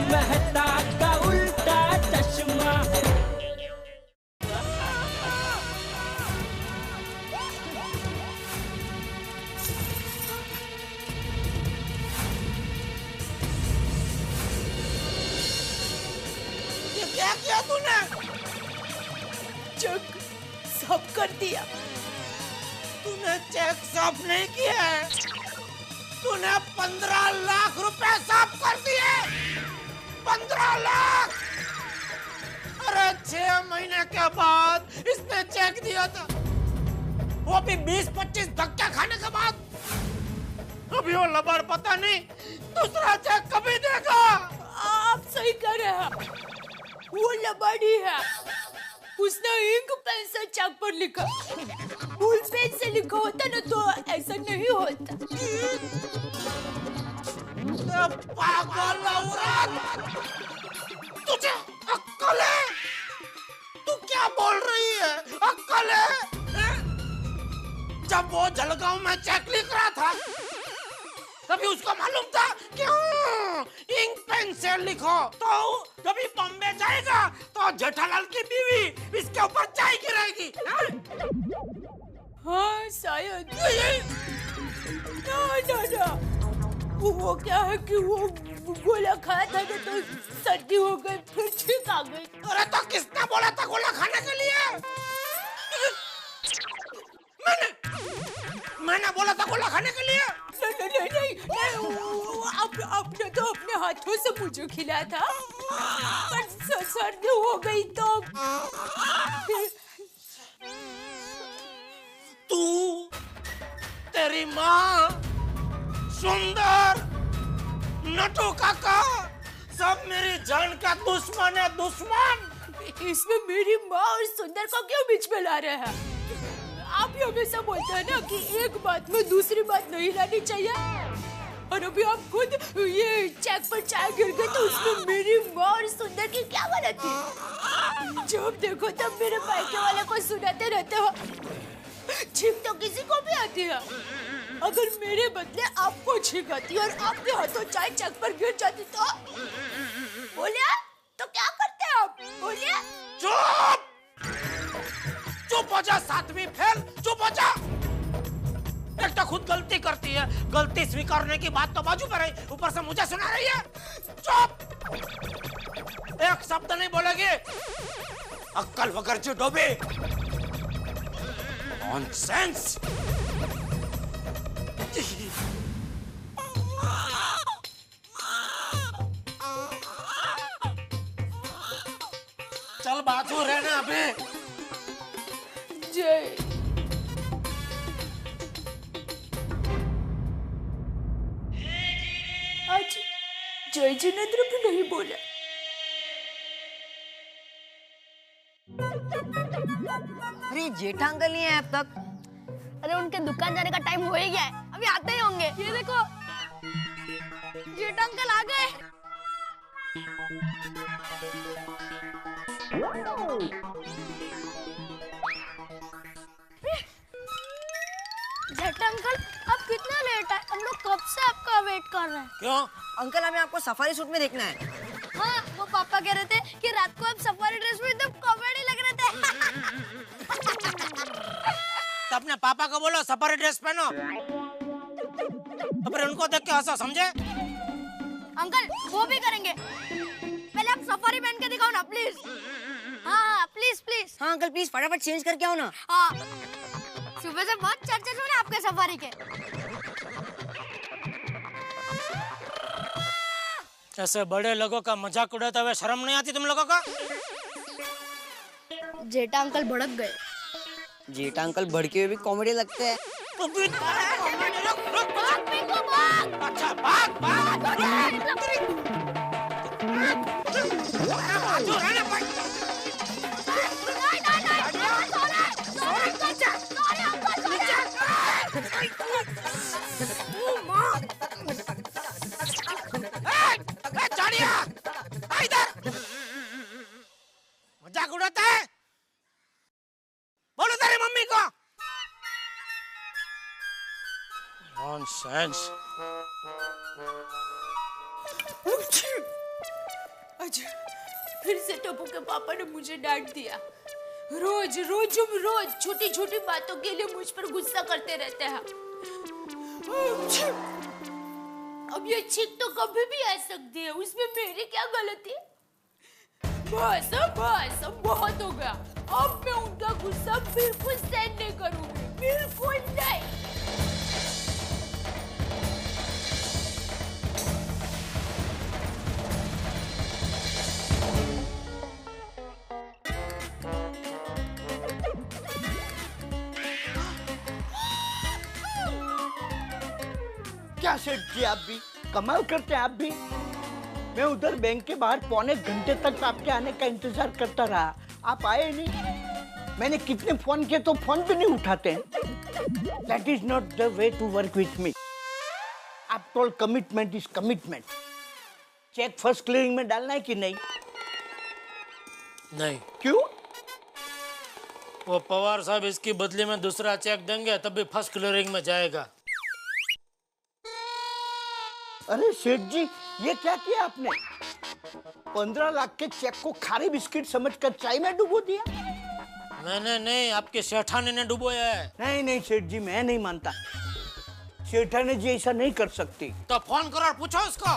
मेहता का उल्टा चश्मा। ये क्या किया तूने? चेक साफ कर दिया। तूने चेक साफ नहीं किया है, तूने 15 लाख रुपए साफ कर दिए। 15 लाख! अरे 6 महीने के बाद इसने चेक दिया था, वो भी 20-25 धक्के खाने के बाद। अभी वो लबाड़ पता नहीं दूसरा चेक कभी देगा। आप सही कह रहे हैं, वो लबाड़ी है। उसने इंक पेन से चेक पर लिखा, फुल पेन से लिखा होता ना तो ऐसा नहीं होता। पागल औरत, तुझे अक्ल है? तू क्या बोल रही है? अक्ल है? जब वो जलगांव में चेक लिख रहा था तभी उसको मालूम था क्यों इंक पेन से लिखो, तो जब ये बॉम्बे जाएगा तो जेठालाल की बीवी इसके ऊपर चाय गिराएगी। हाँ शायद। ना वो क्या है कि वो गोला खाया था ना तो सर्दी हो गई, फिर छींक आ गई। अरे तो किसने बोला था गोला खाने के लिए? मैंने बोला था गोला खाने के लिए। नहीं, आपने तो अपने हाथों से मुझे खिलाया था, पर सर्दी हो गई तो। तू, तेरी माँ, सुंदर, नटू काका, सब मेरी जान का दुश्मन है, दुश्मन। इसमें मेरी माँ और सुंदर को क्यों बीच में ला रहे हैं? आप ही हमेशा बोलते हैं ना कि एक बात में दूसरी बात नहीं लानी चाहिए, और अभी आप खुद ये चेक पर चाय गिर गई तो उसमें मेरी माँ और सुंदर की क्या गलती? जब देखो तब मेरे मायके वाले को सुनाते रहते हो, छींक तो किसी को भी आती है। अगर मेरे बदले आपको छींक आती और आपके हाथों चाय चेक पर गिर जाती तो बोलिए, तो क्या करते आप? बोलिए। चुप! चुप हो जा, 7वीं फेल, चुप हो जा। एक तो खुद गलती करती है, गलती स्वीकारने की बात तो बाजू पर है, ऊपर से मुझे सुना रही है। चुप! एक शब्द नहीं बोलेगी, अक्ल वगर जो डोबे। नॉनसेंस! चल बाजू रहना अभी। जय। आज जय जिनेंद्र भी नहीं बोला। अरे जेठा अंकल नहीं है अब तक। अरे उनके दुकान जाने का टाइम हो ही गया है, अभी आते ही होंगे। ये देखो जेठा अंकल आ गए। जेठा अंकल आप कितना लेट है? हम लोग कब से आपका वेट कर रहे हैं। क्यों? अंकल हमें आपको सफारी सूट में देखना है। हाँ, वो पापा कह रहे थे कि रात को आप सफारी ड्रेस में एकदम कॉमेडी लग रहे थे। तो अपने पापा को बोलो सफारी ड्रेस पहनो, तो फिर उनको देख के हंसो, समझे? अंकल वो भी करेंगे, पहले आप सफारी पहन के दिखाओ ना प्लीज। हाँ प्लीज प्लीज। हाँ अंकल प्लीज फटाफट चेंज करके आओ ना। हाँ, सुबह से बहुत चर्चे सुने आपके सफारी के। ऐसे बड़े लोगों का मजाक उड़ाते हुए शर्म नहीं आती तुम लोगों को? जेठा अंकल भड़क गए। जेठा अंकल भड़के हुए भी कॉमेडी लगते हैं। अच्छा भाग भाग। मजाक उड़ाता है? बोलो तेरी मम्मी को। नॉनसेंस। टप्पू के पापा ने मुझे डांट दिया। रोज छोटी छोटी बातों के लिए मुझ पर गुस्सा करते रहते हैं। अब ये छींक तो कभी भी आ सकती है, उसमें मेरी क्या गलती है? बस अब बहुत हो गया। अब मैं उनका गुस्सा बिल्कुल सहन नहीं करूंगी, बिल्कुल नहीं। क्या सेठ जी, आप भी कमाल करते हैं। आप भी, मैं उधर बैंक के बाहर पौने घंटे तक आपके आने का इंतजार करता रहा, आप आए नहीं। मैंने कितने फोन किए तो फोन भी नहीं उठाते हैं। That is not the way to work with me. After all commitment is commitment. Check first clearing में डालना है कि नहीं? नहीं। क्यों? वो पवार साहब इसकी बदले में दूसरा चेक देंगे तब भी फर्स्ट क्लियरिंग में जाएगा। अरे सेठ जी, ये क्या किया आपने? 15 लाख के चेक को खारी बिस्किट समझकर चाय में डुबो दिया? मैंने नहीं, आपके सेठानी ने डुबोया है। नहीं सेठ जी, मैं नहीं मानता। सेठानी जी ऐसा नहीं कर सकती। तो फोन करो और पूछो उसको।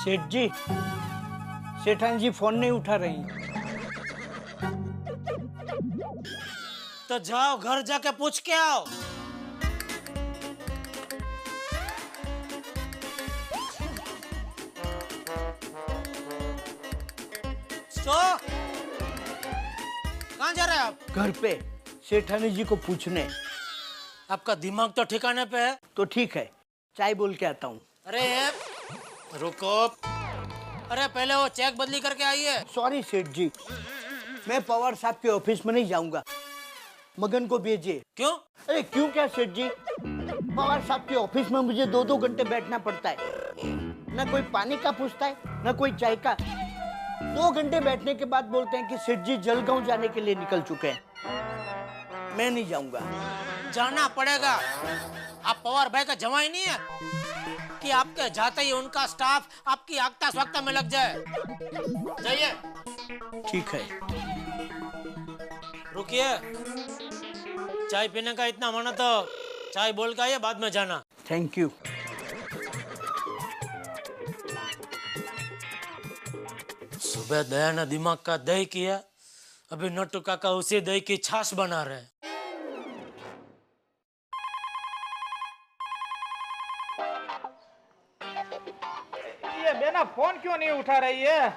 सेठ जी, सेठानी जी फोन नहीं उठा रही। तो जाओ घर जाके पूछ के आओ। कहाँ जा रहे हैं आप? घर पे सेठानी जी को पूछने। आपका दिमाग तो ठिकाने पे है? तो ठीक है, चाय बोल के आता हूँ। अरे रुको, अरे पहले वो चेक बदली करके आइए। सॉरी सेठ जी, मैं पवार साहब के ऑफिस में नहीं जाऊंगा। मगन को भेजिए। क्यों? अरे क्यों क्या सेठ जी, पवार साहब के ऑफिस में मुझे 2-2 घंटे बैठना पड़ता है। न कोई पानी का पूछता है, न कोई चाय का। 2 घंटे बैठने के बाद बोलते हैं कि सेठ जी जलगांव जाने के लिए निकल चुके हैं। मैं नहीं जाऊंगा। जाना पड़ेगा। आप पवार भाई का जवाई नहीं है कि आपके जाते ही उनका स्टाफ आपकी आगता स्वागता में लग जाए। जाइए। ठीक है। रुकिए, चाय पीने का इतना मन तो चाय बोल के आइए, बाद में जाना। Thank you. सुबह दया ने दिमाग का दही किया, अभी नट्टू काका उसी दही की छाछ बना रहे हैं। ये बेना फोन क्यों नहीं उठा रही है?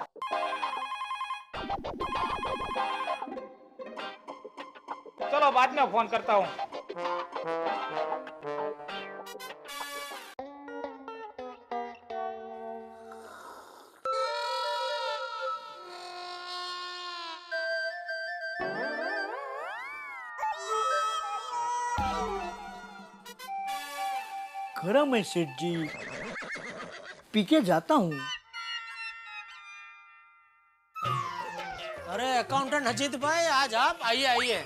चलो बाद में फोन करता हूँ। गरम है सेठ जी, पी के जाता हूँ। अरे अकाउंटेंट अजीत भाई, आज आप आइए।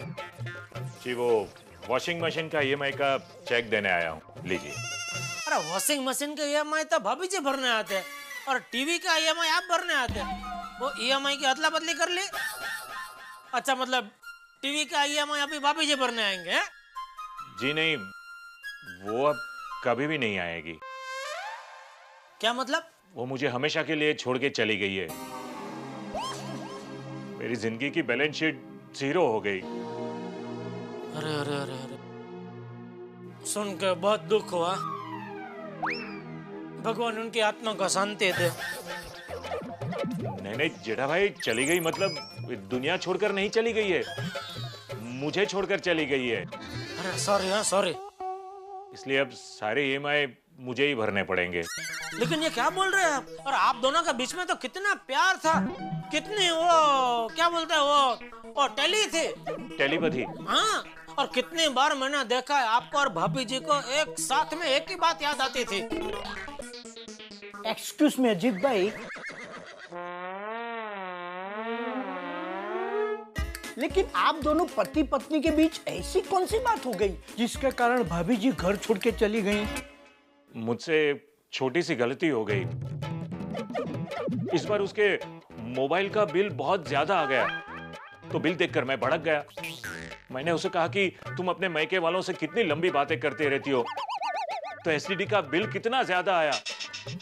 जी, वो वॉशिंग मशीन का ईएमआई का चेक देने आया हूँ, लीजिए। अरे वॉशिंग मशीन का ईएमआई तो भाभी जी भरने आते हैं और टीवी का ईएमआई आप भरने आते हैं। वो ईएमआई की अदला बदली कर ली। अच्छा, मतलब टीवी का ईएमआई अभी भाभी जी भरने आएंगे हैं? जी नहीं, वो अब कभी भी नहीं आएगी। क्या मतलब? वो मुझे हमेशा के लिए छोड़ के चली गई है। मेरी जिंदगी की बैलेंस शीट 0 हो गई। अरे अरे अरे अरे, सुन के बहुत दुख हुआ। भगवान उनकी आत्मा को शांति दे। नहीं जेठा भाई, चली गई मतलब दुनिया छोड़कर नहीं चली गई है, मुझे छोड़कर चली गई है। अरे सॉरी, हाँ सॉरी। इसलिए अब सारे ईएमआई मुझे ही भरने पड़ेंगे। लेकिन ये क्या बोल रहे हैं आप? और आप दोनों के बीच में तो कितना प्यार था, कितनी वो क्या बोलते हैं वो टेली थी, टेलीपैथी। हाँ। और कितनी बार मैंने देखा है आपको और भाभी जी को एक साथ में एक ही बात याद आती थी। एक्सक्यूज मी अजीत भाई, लेकिन आप दोनों पति पत्नी के बीच ऐसी कौन सी बात हो गई जिसके कारण भाभी जी घर छोड़ के चली गई? मुझसे छोटी सी गलती हो गई। इस बार उसके मोबाइल का बिल बहुत ज्यादा आ गया, तो बिल देखकर मैं भड़क गया। मैंने उसे कहा कि तुम अपने मायके वालों से कितनी लंबी बातें करते रहती हो, तो एसटीडी का बिल कितना ज्यादा आया।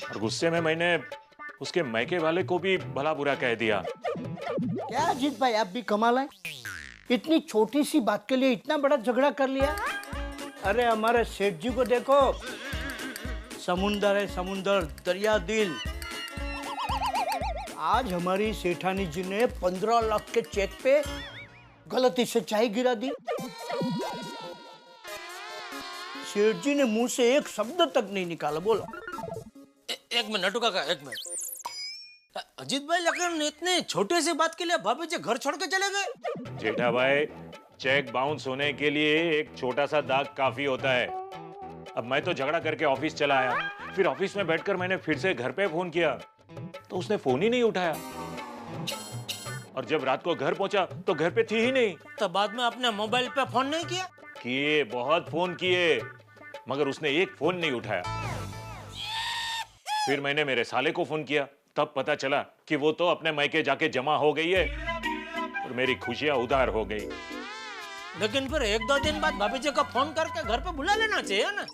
और गुस्से में मैंने उसके मायके वाले को भी भला बुरा कह दिया। क्या अजीत भाई, आप भी कमाल है, इतनी छोटी सी बात के लिए इतना बड़ा झगड़ा कर लिया। अरे हमारे सेठ जी को देखो, समुंदर है समुंदर, दरिया दिल। आज हमारी सेठानी जी ने 15 लाख के चेक पे गलती से चाय गिरा दी। सेठ जी ने मुंह से एक शब्द तक नहीं निकाला। बोलो। एक मिनट नटू काका, एक मिनट। अजीत भाई, लेकिन इतनी छोटी सी बात के लिए भाभी जी घर छोड़ के चले गए? जेठा भाई, चेक बाउंस होने के लिए एक छोटा सा दाग काफी होता है। अब मैं तो झगड़ा करके ऑफिस चला आया, फिर ऑफिस में बैठकर मैंने फिर से घर पे फोन किया तो उसने फोन ही नहीं उठाया, और जब रात को घर पहुंचा तो घर पे थी ही नहीं। तो बाद में अपने मोबाइल पे फोन नहीं किया? किए, बहुत फोन किए, मगर उसने एक फोन नहीं उठाया। फिर मैंने मेरे साले को फोन किया, तब पता चला कि वो तो अपने मायके जाके जमा हो गई है और मेरी खुशियां उधार हो गई। लेकिन फिर 1-2 दिन बाद भाभी जी को फोन करके घर पे बुला लेना चाहिए ना?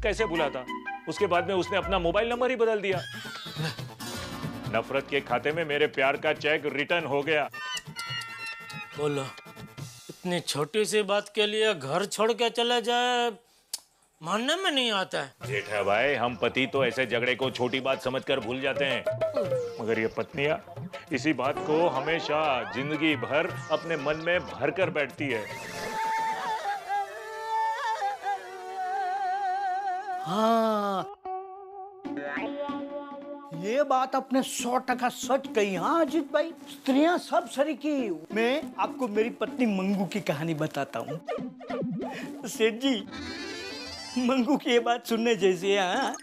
कैसे बुलाता? उसके बाद में उसने अपना मोबाइल नंबर ही बदल दिया। नफरत के खाते में मेरे प्यार का चेक रिटर्न हो गया। बोलो, इतनी छोटी सी बात के लिए घर छोड़ के चले जाए, मानने में नहीं आता है। जेठा भाई, हम पति तो ऐसे झगड़े को छोटी बात समझकर भूल जाते हैं, मगर ये पत्नियां इसी बात को हमेशा जिंदगी भर अपने मन में भर कर बैठती है। हाँ, ये बात आपने 100% सच कही। हाँ अजीत भाई, स्त्रियां सब सरीकी। मैं आपको मेरी पत्नी मंगू की कहानी बताता हूँ। सेठ जी, मंगू की ये बात सुनने जैसी है। हाँ,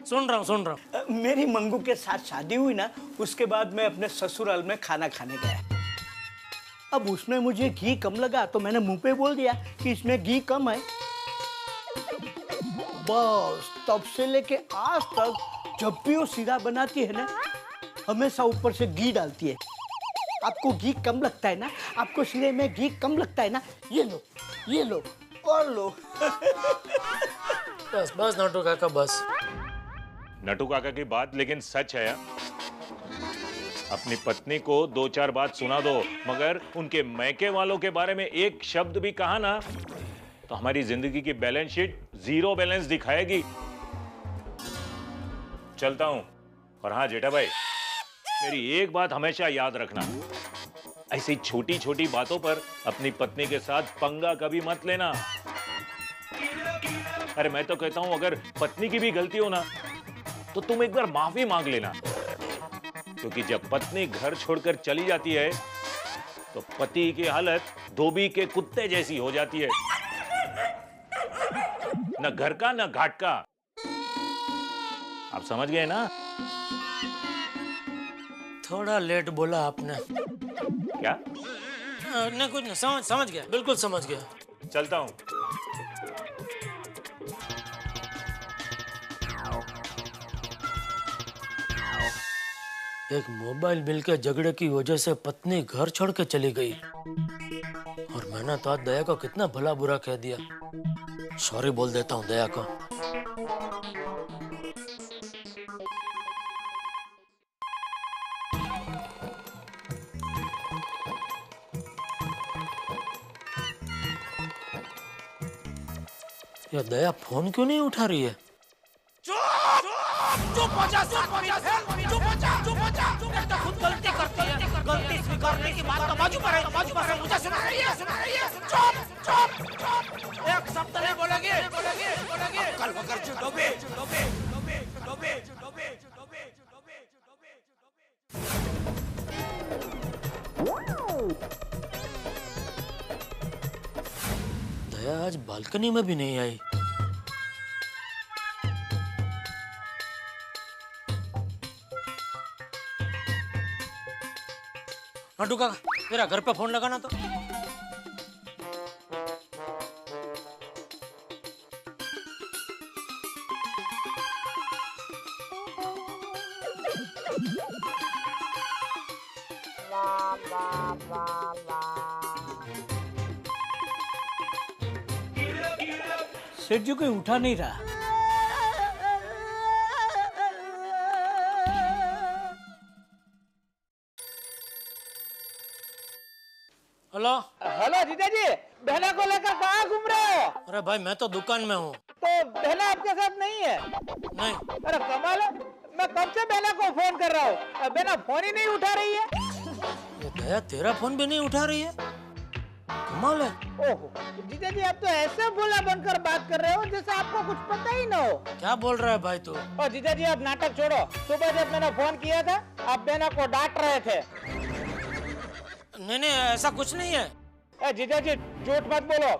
सुन रहा हूँ। मेरी मंगू के साथ शादी हुई ना, उसके बाद मैं अपने ससुराल में खाना खाने गया। अब उसमें मुझे घी कम लगा तो मैंने मुंह पे बोल दिया कि इसमें घी कम है। बस तब से लेके आज तक जब भी वो सीधा बनाती है ना, हमेशा ऊपर से घी डालती है। आपको घी कम लगता है ना, आपको सीधे में घी कम लगता है ना, ये लो और लो। बस नटू काका, बस। नटू काका की बात लेकिन सच है। अपनी पत्नी को 2-4 बात सुना दो, मगर उनके मैके वालों के बारे में एक शब्द भी कहा ना, तो हमारी जिंदगी की बैलेंस शीट 0 बैलेंस दिखाएगी। चलता हूं। और हाँ जेठा भाई, मेरी एक बात हमेशा याद रखना, ऐसी छोटी छोटी बातों पर अपनी पत्नी के साथ पंगा कभी मत लेना। अरे मैं तो कहता हूं, अगर पत्नी की भी गलती हो ना, तो तुम एक बार माफी मांग लेना, क्योंकि जब पत्नी घर छोड़कर चली जाती है तो पति की हालत धोबी के कुत्ते जैसी हो जाती है, न घर का न घाट का। आप समझ गए ना? थोड़ा लेट बोला आपने। क्या? नहीं, कुछ नहीं, समझ गया, बिल्कुल समझ गया। चलता हूं। एक मोबाइल बिल के झगड़े की वजह से पत्नी घर छोड़ के चली गई, और मैंने तो आज दया को कितना भला बुरा कह दिया। सॉरी बोल देता हूँ दया को। ये दया फोन क्यों नहीं उठा रही है? चुप हो जा, चुप हो जा, चुप हो जा, चुप हो जा। एक तो खुद गलती करती है, गलती स्वीकारने की बात तो बाजू पर है, मुझे सुना रही है। चुप। एक शब्द नहीं बोलेगी। कल वगैरह डोबे। दया आज बालकनी में भी नहीं आई। नटू काका, तेरा घर पे फोन लगाना तो। सेठ जी कोई उठा नहीं रहा। हेलो। हेलो जीजा जी, बहना को लेकर कहाँ घूम रहे हो? अरे भाई मैं तो दुकान में हूँ। तो बहना आपके साथ नहीं है? नहीं। अरे कमाल है, मैं कब से बहना को फोन कर रहा हूँ, बहना फोन ही नहीं उठा रही है। ये दया तेरा फोन भी नहीं उठा रही है, कमाल है। ओहो, जीजा जी आप तो ऐसे भोला बनकर बात कर रहे हो जैसे आपको कुछ पता ही ना हो। क्या बोल रहा है भाई तू? और जीजा जी आप नाटक छोड़ो, सुबह जब मैंने फोन किया था आप बहना को डांट रहे थे। नहीं ऐसा कुछ नहीं है। जीजा जी झूठ मत बोलो,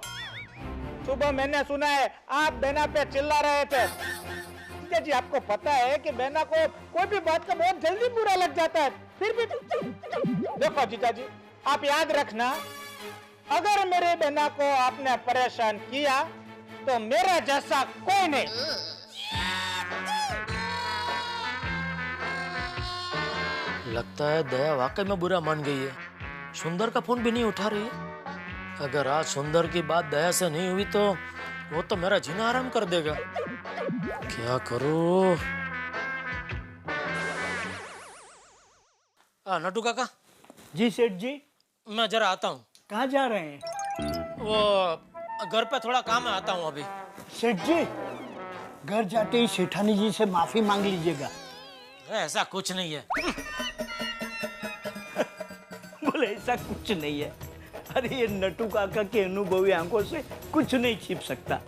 सुबह मैंने सुना है आप बहना पे चिल्ला रहे थे। जीजा जी आपको पता है कि बहना को कोई भी बात का बहुत जल्दी बुरा लग जाता है, फिर भी देखो जीजा जी आप याद रखना, अगर मेरे बहना को आपने परेशान किया तो मेरा जैसा कोई नहीं। लगता है दया वाकई में बुरा मान गई है, सुंदर का फोन भी नहीं उठा रही है। अगर आज सुंदर की बात दया से नहीं हुई तो वो तो मेरा जीना आराम कर देगा। क्या करूं? नटू काका। जी सेठ जी। मैं जरा आता हूँ। कहाँ जा रहे हैं? वो घर पे थोड़ा काम है, आता हूँ अभी। सेठ जी घर जाते ही सेठानी जी से माफी मांग लीजिएगा। ऐसा कुछ नहीं है। बोले ऐसा कुछ नहीं है। अरे ये नटू काका के अनुभवी आंखों से कुछ नहीं छिप सकता।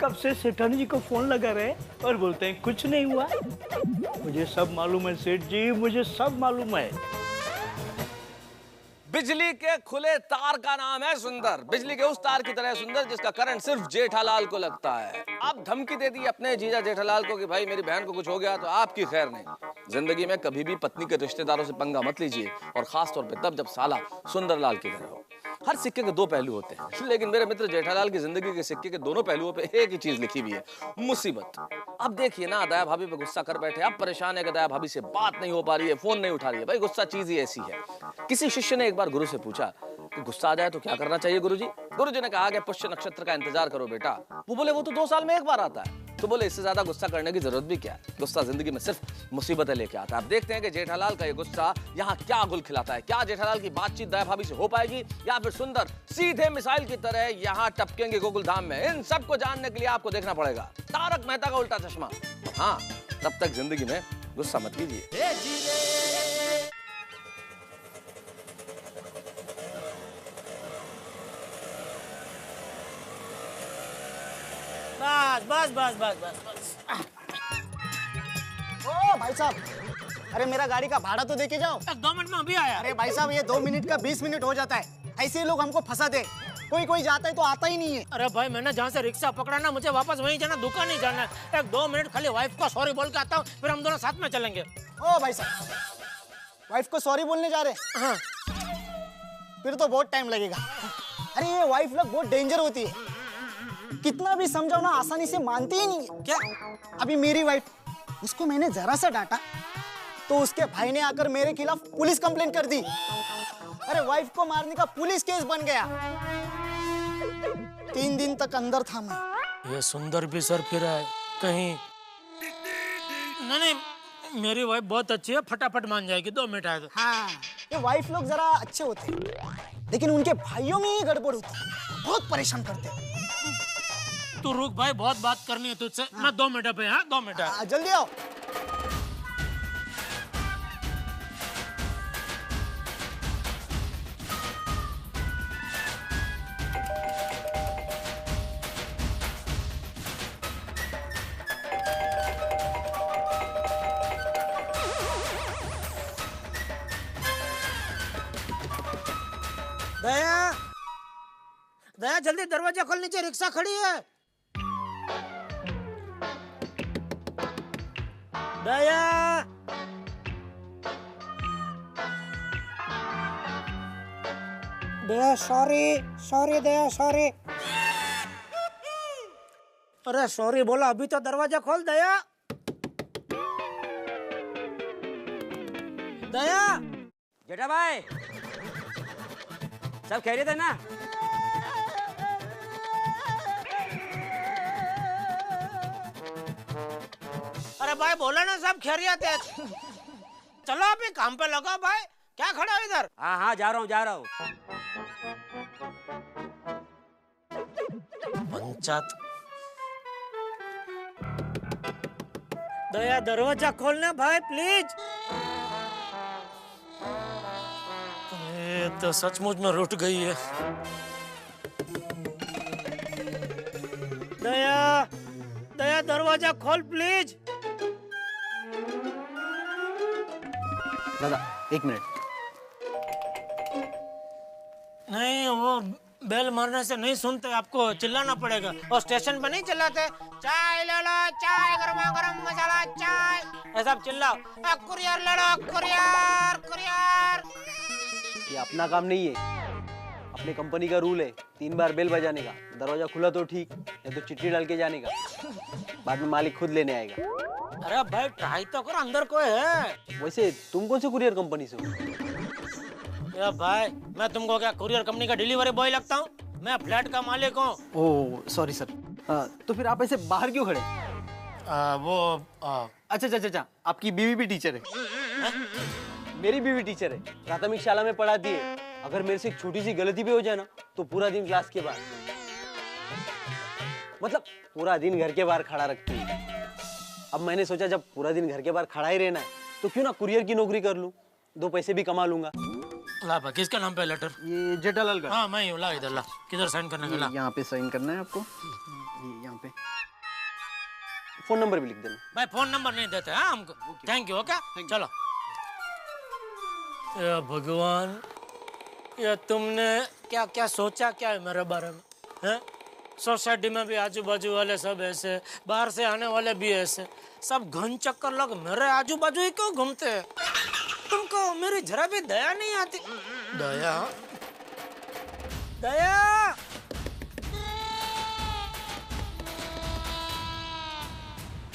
कब से सेठानी जी को फोन लगा रहे और बोलते हैं कुछ नहीं हुआ। मुझे सब मालूम है सेठ जी, मुझे सब मालूम है। बिजली के खुले तार का नाम है सुंदर। बिजली के उस तार की तरह सुंदर जिसका करंट सिर्फ जेठालाल को लगता है। आप धमकी दे दी अपने जीजा जेठालाल को कि भाई मेरी बहन को कुछ हो गया तो आपकी खैर नहीं। जिंदगी में कभी भी पत्नी के रिश्तेदारों से पंगा मत लीजिए, और खास तौर पे तब जब साला सुंदरलाल की तरह हो। हर सिक्के के दो पहलू होते हैं, लेकिन मेरे मित्र जेठालाल की जिंदगी के सिक्के के दोनों पहलुओं पे एक ही चीज लिखी हुई है, मुसीबत। अब देखिए ना, दया भाभी पे गुस्सा कर बैठे। अब परेशान है कि दया भाभी से बात नहीं हो पा रही है, फोन नहीं उठा रही है। भाई गुस्सा चीज ही ऐसी है। किसी शिष्य ने एक बार गुरु से पूछा कि गुस्सा आ जाए तो क्या करना चाहिए गुरुजी? गुरुजी ने कहा कि पुष्य नक्षत्र का इंतजार करो बेटा। वो बोले वो तो 2 साल में एक बार आता है। तो बोले इससे ज्यादा गुस्सा करने की जरूरत भी क्या है? गुस्सा जिंदगी में सिर्फ मुसीबतें लेके आता है। अब देखते हैं कि जेठालाल का ये गुस्सा यहाँ क्या गुल खिलाता है। क्या जेठालाल की बातचीत दया भाभी से हो पाएगी, या फिर सुंदर सीधे मिसाइल की तरह यहाँ टपकेंगे गोकुल धाम में? इन सबको जानने के लिए आपको देखना पड़ेगा तारक मेहता का उल्टा चश्मा। हाँ, तब तक जिंदगी में गुस्सा मत कीजिए। बस बस बस बस बस बस। ओ भाई साहब, अरे मेरा गाड़ी का भाड़ा तो देके जाओ। 2 मिनट में अभी आया। अरे भाई साहब ये 2 मिनट का 20 मिनट हो जाता है। ऐसे ही लोग हमको फंसा दे। कोई जाता है तो आता ही नहीं है। अरे भाई मैंने जहाँ से रिक्शा पकड़ा ना, मुझे वापस वहीं जाना, दुकान नहीं जाना। 1-2 मिनट खाली वाइफ को सॉरी बोल के आता हूँ, फिर हम दोनों साथ में चलेंगे। ओ भाई साहब, वाइफ को सॉरी बोलने जा रहे? हाँ। फिर तो बहुत टाइम लगेगा। अरे ये वाइफ लोग बहुत डेंजर होती है, कितना भी समझाओ ना आसानी से मानती ही नहीं है। क्या? अभी मेरी वाइफ, उसको मैंने जरा सा डांटा तो उसके भाई ने आकर मेरे खिलाफ पुलिस कंप्लेंट कर दी। अरे वाइफ को मारने का पुलिस केस बन गया। 3 दिन तक अंदर था मैं। ये सुंदर भी सर फिरा है कहीं। नहीं, मेरी वाइफ बहुत अच्छी है, फटाफट मान जाएगी। 2 मिनट आए तो। हाँ, ये वाइफ लोग जरा अच्छे होते हैं, लेकिन उनके भाइयों में ही गड़बड़ होती है, बहुत परेशान करते हैं। तू रुक भाई, बहुत बात करनी है तुझसे। हाँ। मैं 2 मिनट पे। हाँ 2 मिनट। जल्दी आओ। दया दया जल्दी दरवाजा खोल, नीचे रिक्शा खड़ी है। दया दया सॉरी सॉरी दया सॉरी। अरे सॉरी बोला, अभी तो दरवाजा खोल दया। दया जेठा भाई सब खैरियत है ना? अरे भाई बोला ना सब खैरियत है। चलो अभी काम पे लगा भाई, क्या खड़ा हो इधर? हाँ हाँ जा रहा हूँ जा रहा हूँ। पंचायत दया दरवाजा खोलना भाई प्लीज। ये तो सचमुच में रुठ गई है। दया दया दरवाजा खोल प्लीज। दादा 1 मिनट। नहीं वो बेल मारने से नहीं सुनते, आपको चिल्लाना पड़ेगा। और स्टेशन पे नहीं चिल्लाते, चाय ले लो चाय, गरमा गरम मसाला चाय, ऐसा चिल्लाओ। कुरियर ले लो कुरियर कुरियर। ये अपना काम नहीं है, अपने कंपनी का रूल है 3 बार बेल बजाने का। दरवाजा खुला तो ठीक, या तो चिट्ठी डाल के जाने का, बाद में मालिक खुद लेने आएगा। अरे भाई ट्राई तो करो, अंदर कोई है। वैसे तुम कौन से कुरियर कंपनी से हो? या भाई मैं तुमको क्या कुरियर कंपनी का डिलीवरी बॉय लगता हूँ? मैं फ्लैट का मालिक हूँ। Oh sorry sir. तो फिर आप ऐसे बाहर क्यों खड़े? अच्छा, आपकी बीवी भी टीचर है? मेरी बीवी टीचर है, प्राथमिक शाला में पढ़ाती है। अगर मेरे से एक छोटी सी गलती भी हो जाए ना, तो पूरा दिन क्लास के बाहर, मतलब पूरा दिन घर के बाहर खड़ा रखती है। अब मैंने सोचा जब पूरा दिन घर के बाहर खड़ा ही रहना है, तो क्यों ना कुरियर की नौकरी कर लूं, 2 पैसे भी कमा लूंगा। ला भाई, किसका नाम पे लेटर? ये जेठालाल का। हाँ मैं ही हूँ, ला इधर ला। किधर साइन करने का? ला यहाँ पे साइन करना है आपको, यहाँ पे फोन नंबर भी लिख देना। भाई फोन नंबर नहीं देते हाँ हमको। Thank you. ओके चलो। या भगवान, या तुमने क्या क्या सोचा क्या है मेरे बारे में? हैं? सोसाइटी में भी आजू बाजू वाले सब ऐसे, बाहर से आने वाले भी ऐसे, सब घन चक्कर लोग मेरे आजू बाजू ही क्यों घूमते हैं? तुमको मेरी जरा भी दया नहीं आती? दया दया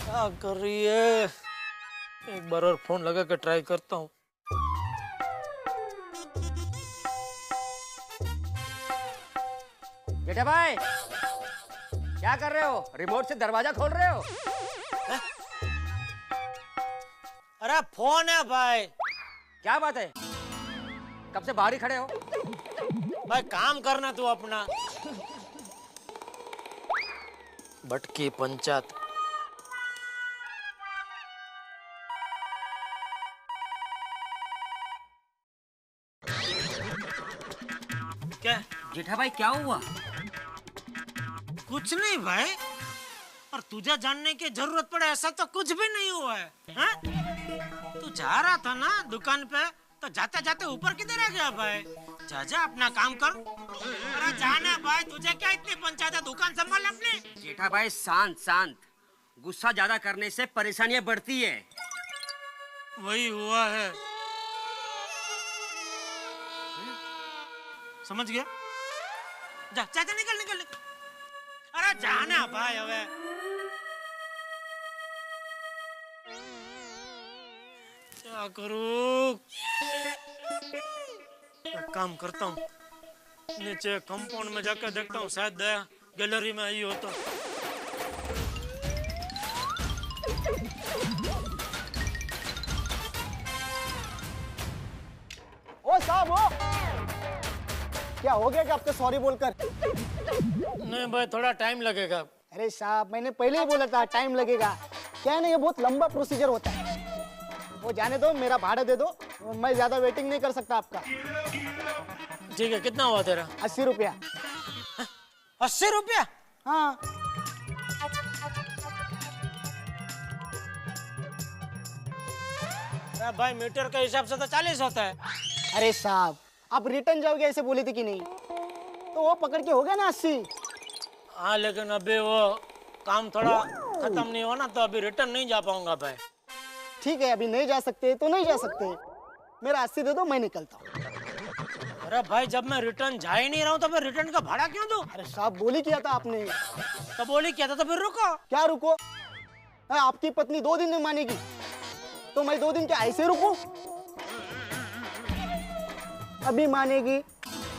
क्या कर रही है? एक बार और फोन लगा के ट्राई करता हूँ। जेठा भाई क्या कर रहे हो? रिमोट से दरवाजा खोल रहे हो? अरे फोन है भाई। क्या बात है, कब से बाहर ही खड़े हो? भाई काम करना तू अपना। भटकी पंचायत। क्या जेठा भाई क्या हुआ? कुछ नहीं भाई, और तुझे जानने की जरूरत पड़े ऐसा तो कुछ भी नहीं हुआ है। हाँ? तू जा रहा था ना दुकान पे, तो जाते जाते ऊपर किधर आ गया भाई? जा जा अपना काम कर। अरे जाना भाई, तुझे क्या इतनी पंचायत है? दुकान संभाल अपनी। जेठा भाई शांत शांत, गुस्सा ज्यादा करने से परेशानियां बढ़ती है। वही हुआ है, समझ गया? जा चाचा निकल निकल निकल। अरे जाना भाई हवे। क्या करूं? एक काम करता हूँ, नीचे कंपाउंड में जाकर देखता हूँ, शायद दया गैलरी में आई हो तो। ओ साहब हो, क्या हो गया कि आपको सॉरी बोलकर? नहीं भाई थोड़ा टाइम लगेगा। अरे साहब मैंने पहले ही बोला था टाइम लगेगा। क्या है ना, ये बहुत लंबा प्रोसीजर होता है। वो जाने दो, मेरा भाड़ा दे दो, मैं ज्यादा वेटिंग नहीं कर सकता आपका। ठीक है, कितना हुआ तेरा? 80 रुपया। 80 रुपया? हाँ। भाई मीटर के हिसाब से तो 40 होता है। अरे साहब आप रिटर्न जाओगे ऐसे बोले थे कि नहीं? तो वो पकड़ के हो गया ना 80। हाँ लेकिन अभी वो काम थोड़ा खत्म नहीं हुआ ना, तो अभी रिटर्न नहीं जा पाऊंगा भाई। ठीक है, अभी नहीं जा सकते तो नहीं जा सकते, मेरा 80 दे दो, मैं निकलता हूँ। अरे भाई जब मैं रिटर्न जा ही नहीं रहा हूँ तो फिर रिटर्न का भाड़ा क्यों दूं? अरे साहब बोली किया था आपने। तो बोली किया था तो फिर रुको। क्या रुको? आपकी पत्नी 2 दिन नहीं मानेगी तो मैं 2 दिन क्या ऐसे रुकूं? अभी मानेगी।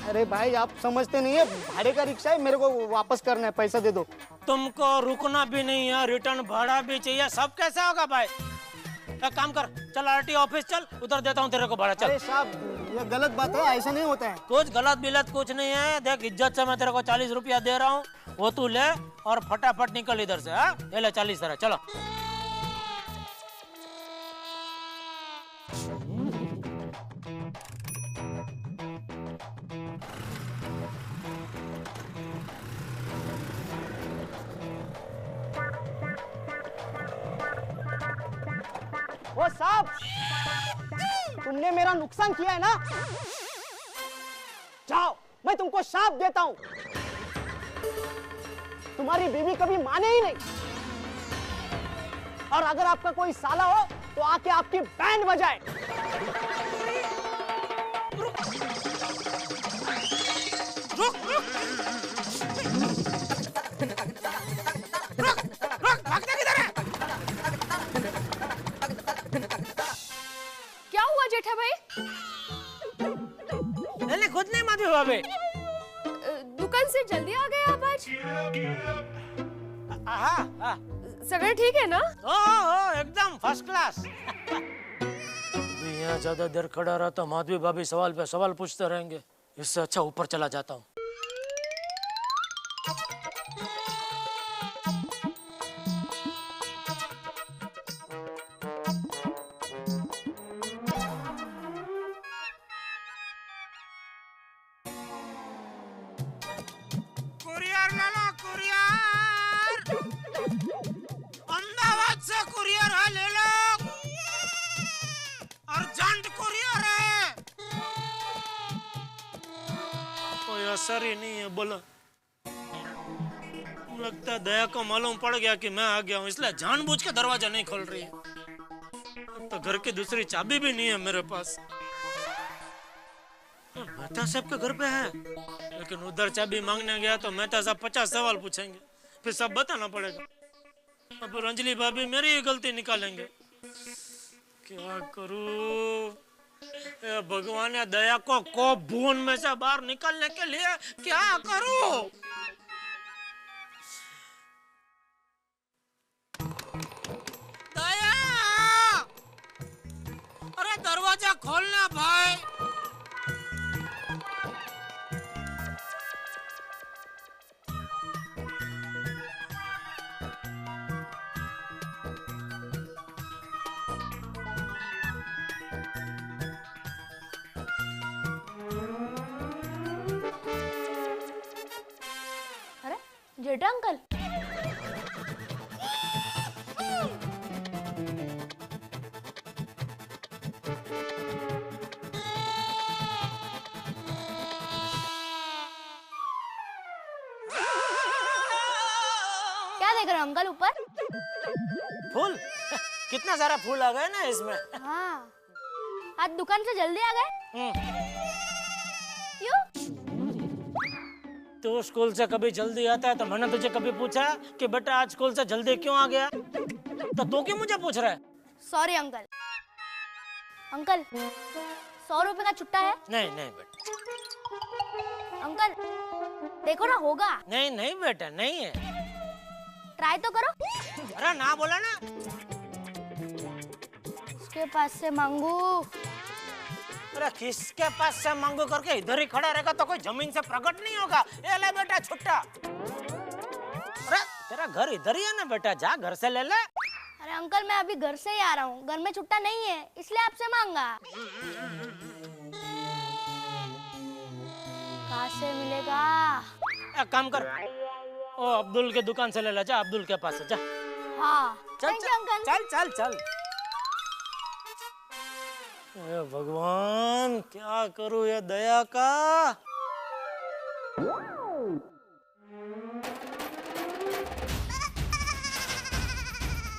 अरे भाई आप समझते नहीं है, भाड़े का रिक्शा है, मेरे को वापस करना है, पैसा दे दो। तुमको रुकना भी नहीं है, रिटर्न भाड़ा भी चाहिए, सब कैसे होगा भाई? एक काम कर, चल आरटीओ ऑफिस चल, उधर देता हूँ तेरे को भाड़ा। चल। अरे साहब ये गलत बात है, ऐसा नहीं होता है। कुछ गलत बिलत कुछ नहीं है। देख इज्जत से मैं तेरे को 40 रुपया दे रहा हूँ, वो तू ले और फटाफट निकल इधर से। हाँ ये ले 40 तरह, चलो। ओ साहब, तुमने मेरा नुकसान किया है ना, जाओ, मैं तुमको शाप देता हूं। तुम्हारी बीवी कभी माने ही नहीं, और अगर आपका कोई साला हो तो आके आपकी बैंड बजाए। क्या हुआ जेठा भाई? नहीं खुद नहीं माधवी भाभी, दुकान से जल्दी आ गए आप आज? हाँ सगळं ठीक है ना? ओ एकदम फर्स्ट क्लास। यहाँ ज्यादा देर खड़ा रहा तो माधवी भाभी सवाल पे सवाल पूछते रहेंगे, इससे अच्छा ऊपर चला जाता हूँ। कुरियर ले लो, कुरियर। अहमदाबाद से कुरियर है, ले लो। अर्जेंट कुरियर है। कोई असर ही नहीं है, बोला। लगता है दया को मालूम पड़ गया कि मैं आ गया हूँ, इसलिए जानबूझ के दरवाजा नहीं खोल रही है। अब तो घर की दूसरी चाबी भी नहीं है मेरे पास। मेहता साहब के घर पे है, लेकिन उधर चाबी मांगने गया तो मेहता साहब 50 सवाल पूछेंगे, फिर सब बताना पड़ेगा। अब रंजली भाभी मेरी ही गलती निकालेंगे। क्या करूं? भगवान ने दया को भून में से बाहर निकलने के लिए क्या करूं? दया, अरे दरवाजा खोलना भाई। अरे जेठा अंकल, क्या देख रहे हो अंकल ऊपर? फूल? कितना सारा फूल आ गए ना इसमें। हाँ, आज दुकान से जल्दी आ गए? क्यों? तू स्कूल से कभी जल्दी आता है तो मैंने तुझे कभी पूछा कि बेटा आज स्कूल से जल्दी क्यों आ गया? तो तू क्यों मुझे पूछ रहा है? Sorry uncle. अंकल 100 रुपए का छुट्टा है? नहीं नहीं बेटा, अंकल देखो ना, होगा। नहीं नहीं बेटा, नहीं है। ट्राई तो करो। अरे ना बोला ना। उसके पास से मांगू। अरे किसके पास से मांगू करके इधर ही खड़ा रहेगा तो कोई जमीन से प्रकट नहीं होगा। ये ले बेटा छुट्टा। अरे तेरा घर इधर ही है ना बेटा, जा घर से ले ले। अरे अंकल मैं अभी घर से ही आ रहा हूँ, घर में छुट्टा नहीं है, इसलिए आपसे मांगा। कहाँ से मिलेगा? एक काम कर, ओ अब्दुल के दुकान से ले ला, जा अब्दुल के पास से जा। हाँ चल थैंक यू अंकल। चल चल चल। ए भगवान क्या करूं ये दया का।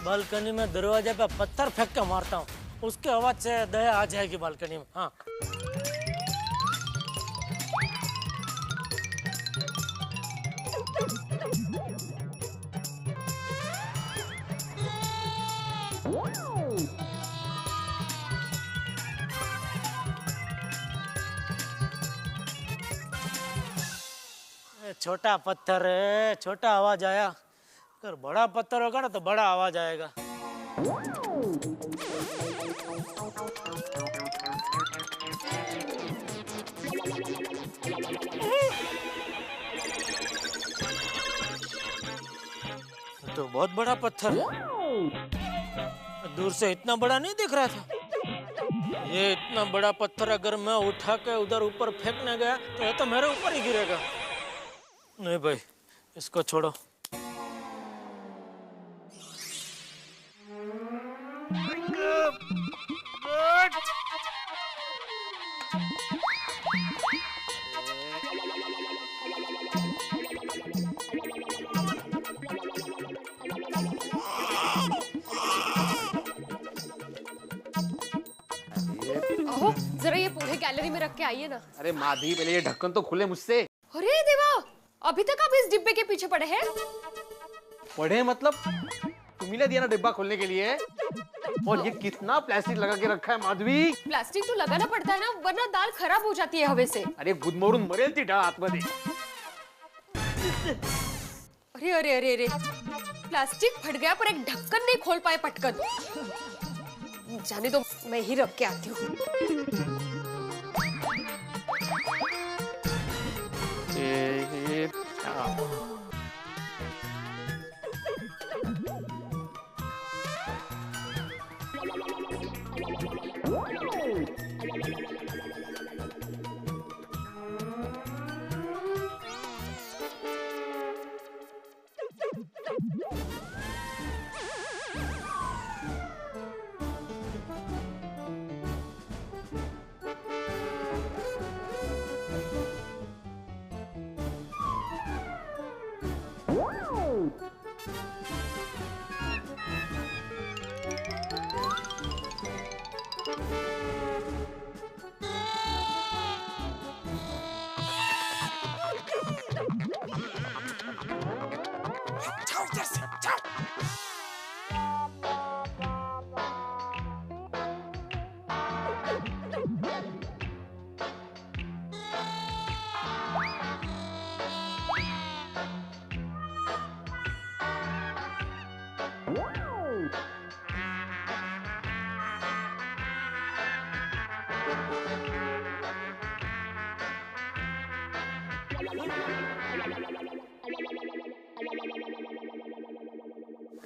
बालकनी में दरवाजे पे पत्थर फेंक के मारता हूँ, उसके आवाज से दया आ जाएगी बालकनी में। हाँ छोटा पत्थर है, छोटा आवाज आया। अगर बड़ा पत्थर होगा ना तो बड़ा आवाज आएगा। तो बहुत बड़ा पत्थर है, दूर से इतना बड़ा नहीं दिख रहा था। ये इतना बड़ा पत्थर अगर मैं उठा के उधर ऊपर फेंकने गया तो ये तो मेरे ऊपर ही गिरेगा। नहीं भाई, इसको छोड़ो। ओहो, जरा ये पूरे गैलरी में रख के आइए ना। अरे माधवी, पहले ये ढक्कन तो खुले मुझसे। अरे देवा, अभी तक आप इस डिब्बे के पीछे पड़े हैं? पढ़े मतलब? तुम्ही ने दिया ना डिब्बा खोलने के लिए। और ये कितना प्लास्टिक लगा के रखा है माधवी। प्लास्टिक तो लगाना पड़ता है ना, वरना दाल खराब हो जाती है हवे से। अरे गुदमरून मरेल ती डाळ आतमध्ये। अरे अरे अरे अरे, प्लास्टिक फट गया पर एक ढक्कन नहीं खोल पाए पटकन। जाने दो, मैं ही रख के आती हूँ।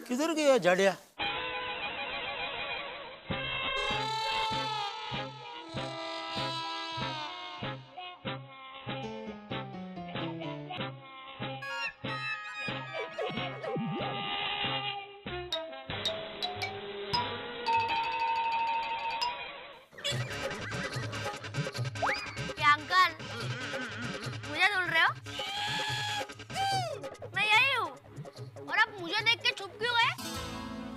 किधर गया झाड़िया? क्या अंकल, मुझे ढूंढ रहे हो? मैं यही हूँ। और आप मुझे देख के छुप क्यों गए?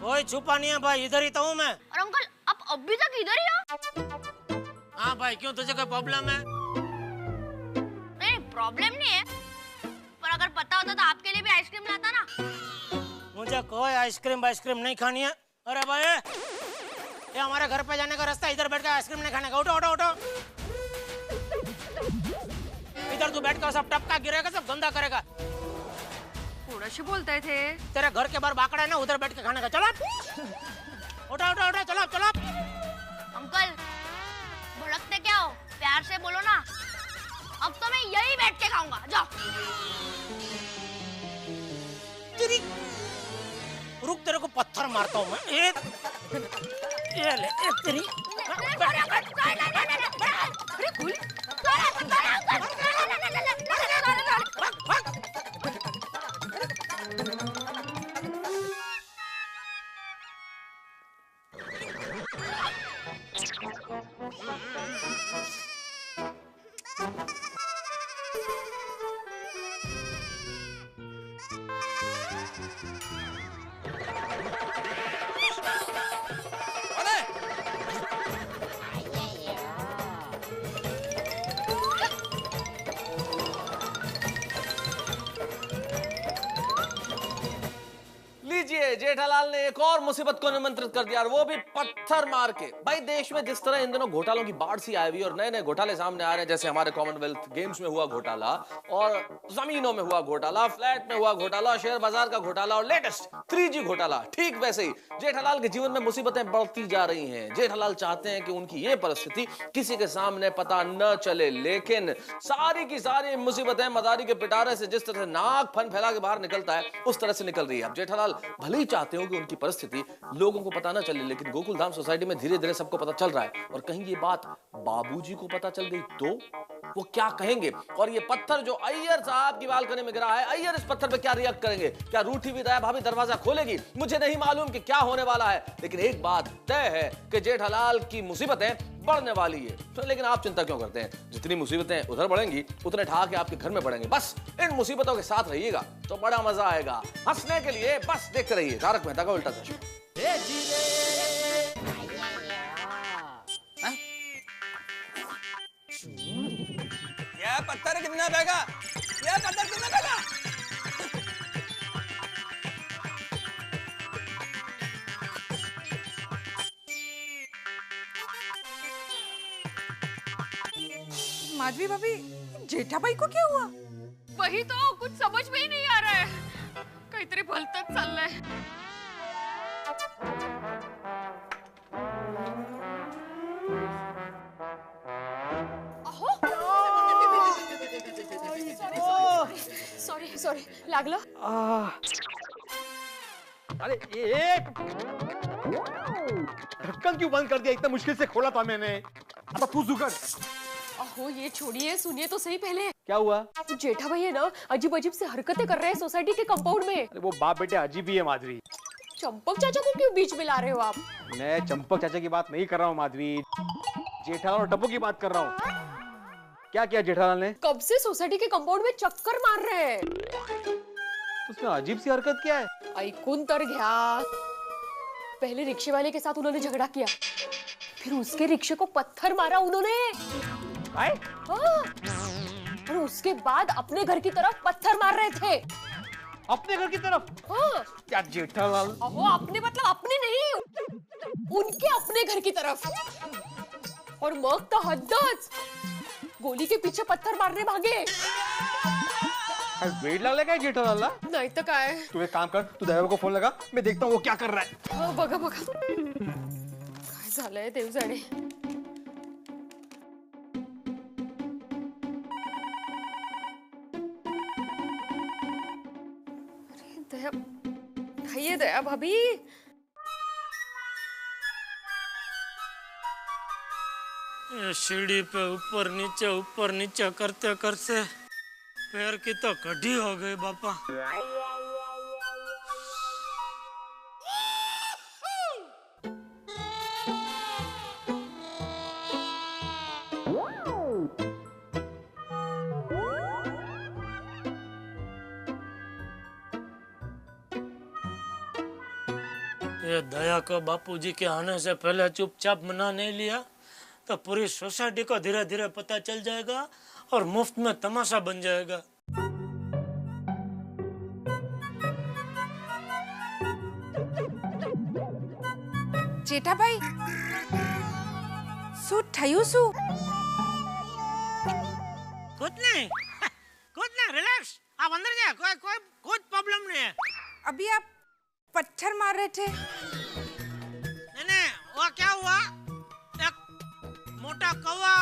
कोई छुपा नहीं है भाई, इधर ही तो हूँ मैं। और अंकल, आप अभी तक इधर ही हो? हाँ भाई, क्यों, तुझे कोई प्रॉब्लम है? नहीं, प्रॉब्लम नहीं है, पर अगर पता होता तो आपके लिए भी आइसक्रीम लाता ना। मुझे कोई आइसक्रीम नहीं खानी है। अरे भाई, ये हमारे घर पे जाने का रास्ता, इधर बैठ के आइसक्रीम नहीं खाने का। उठो उठो उठो, इधर तू बैठ कर सब टपका गिरेगा, सब गंदा करेगा। थोड़ा सी बोलते थे। तेरे घर के बाहर बाकड़ा है ना, उधर बैठ के खाने का। चलो उठो उठो उठो, चलो चलो। अंकल, भड़कते क्या हो? प्यार से बोलो ना। अब तो मैं यही बैठ के खाऊंगा, जाओ। तेरी रुक, तेरे को पत्थर मारता हूँ मैं। ये ले, तेरी। जेठालाल ने एक और मुसीबत को निमंत्रित कर दिया, और वो भी पत्थर मार के। भाई देश में जिस तरह इन दिनों घोटालों की बाढ़ सी आई हुई और नए नए घोटाले सामने आ रहे हैं, जैसे हमारे कॉमनवेल्थ गेम्स में हुआ घोटाला, और जमीनों में हुआ घोटाला, फ्लैट में हुआ घोटाला, शेयर बाजार का घोटाला, और लेटेस्ट 3G घोटाला, ठीक वैसे ही जेठालाल के जीवन में मुसीबतें बढ़ती जा रही हैं। जेठालाल चाहते हैं कि उनकी ये परिस्थिति किसी के सामने पता न चले, लेकिन सारी की सारी मुसीबतें मदारी के पिटारे से जिस तरह से नाक फन फैला के बाहर निकलता है, उस तरह से निकल रही है। अब जेठालाल भले ही चाहते हो कि उनकी परिस्थिति लोगों को पता न चले, लेकिन गोकुलधाम सोसाइटी में धीरे धीरे सबको पता चल रहा है। और कहीं ये बात बाबूजी को पता चल गई तो वो क्या कहेंगे? और ये पत्थर जो अय्यर साहब की बालकनी में गिरा है, अय्यर इस पत्थर पे क्या रिएक्ट करेंगे? क्या रूठी हुई दया भाभी दरवाजा खोलेगी? मुझे नहीं मालूम कि क्या होने वाला है, लेकिन एक बात तय है कि जेठालाल की मुसीबतें बढ़ने वाली है। तो लेकिन आप चिंता क्यों करते हैं? जितनी मुसीबतें उधर बढ़ेंगी, उतने ठहाके आपके घर में बढ़ेंगे। बस इन मुसीबतों के साथ रहिएगा तो बड़ा मजा आएगा। हंसने के लिए बस देखते रहिए तारक मेहता का उल्टा चश्मा। ये पत्थर कितना महंगा? ये पत्थर कितना महंगा? माधवी भाभी, जेठा भाई को क्या हुआ? वही तो कुछ समझ में ही नहीं आ रहा है, काहीतरी भलतच चाललंय। सॉरी सॉरी, लागलं? अरे ये ढक्कन क्यों बंद कर दिया? इतना मुश्किल से खोला था मैंने। अब तू जुगाड़। अहो ये छोड़िए, सुनिए तो सही पहले। क्या हुआ? जेठा भाई है ना, अजीब अजीब से हरकतें कर रहे हैं सोसाइटी के कंपाउंड में। अरे वो बाप बेटे अजीब ही है माधवी। चंपक चाचा को क्यों बीच में ला रहे हो आप? मैं चंपक चाचा की बात नहीं कर रहा हूँ माधवी, जेठालाल और टप्पू की बात कर रहा हूँ। क्या किया जेठालाल ने? कब से सोसाइटी के कंपाउंड में चक्कर मार रहे हैं। उसमें अजीब सी हरकत क्या है? ऐकून तर घ्या। पहले रिक्शे वाले के साथ उन्होंने झगड़ा किया, फिर उसके रिक्शे को पत्थर मारा उन्होंने। हाँ। और उसके बाद अपने घर की तरफ पत्थर मार रहे थे। अपने घर की तरफ? हाँ। क्या जेठालाल? अहो अपने मतलब अपने नहीं, उनके अपने घर की तरफ। और मग तो हद्दच, गोली के पीछे पत्थर मारने भागे। वेट लागले काय जेठालालला? नहीं तो काय? तू एक काम कर, तू दयावर को फोन लगा, मैं देखता हूँ वो क्या कर रहा है। हाँ, बघा बघा काय झालंय देव जाणे। दया, ये दया भाभी। सीढ़ी पे ऊपर नीचे करते करते पैर की तो कड़ी हो गई बापा। ये दया को बापूजी के आने से पहले चुपचाप मना नहीं लिया तो पूरी सोसाइटी को धीरे धीरे पता चल जाएगा और मुफ्त में तमाशा बन जाएगा। जेठा भाई, શું થયું શું? कुछ नहीं, रिलैक्स। आप अंदर जाए, कोई प्रॉब्लम नहीं है। अभी आप पत्थर मार रहे थे। नहीं, वो क्या हुआ, एक मोटा कौवा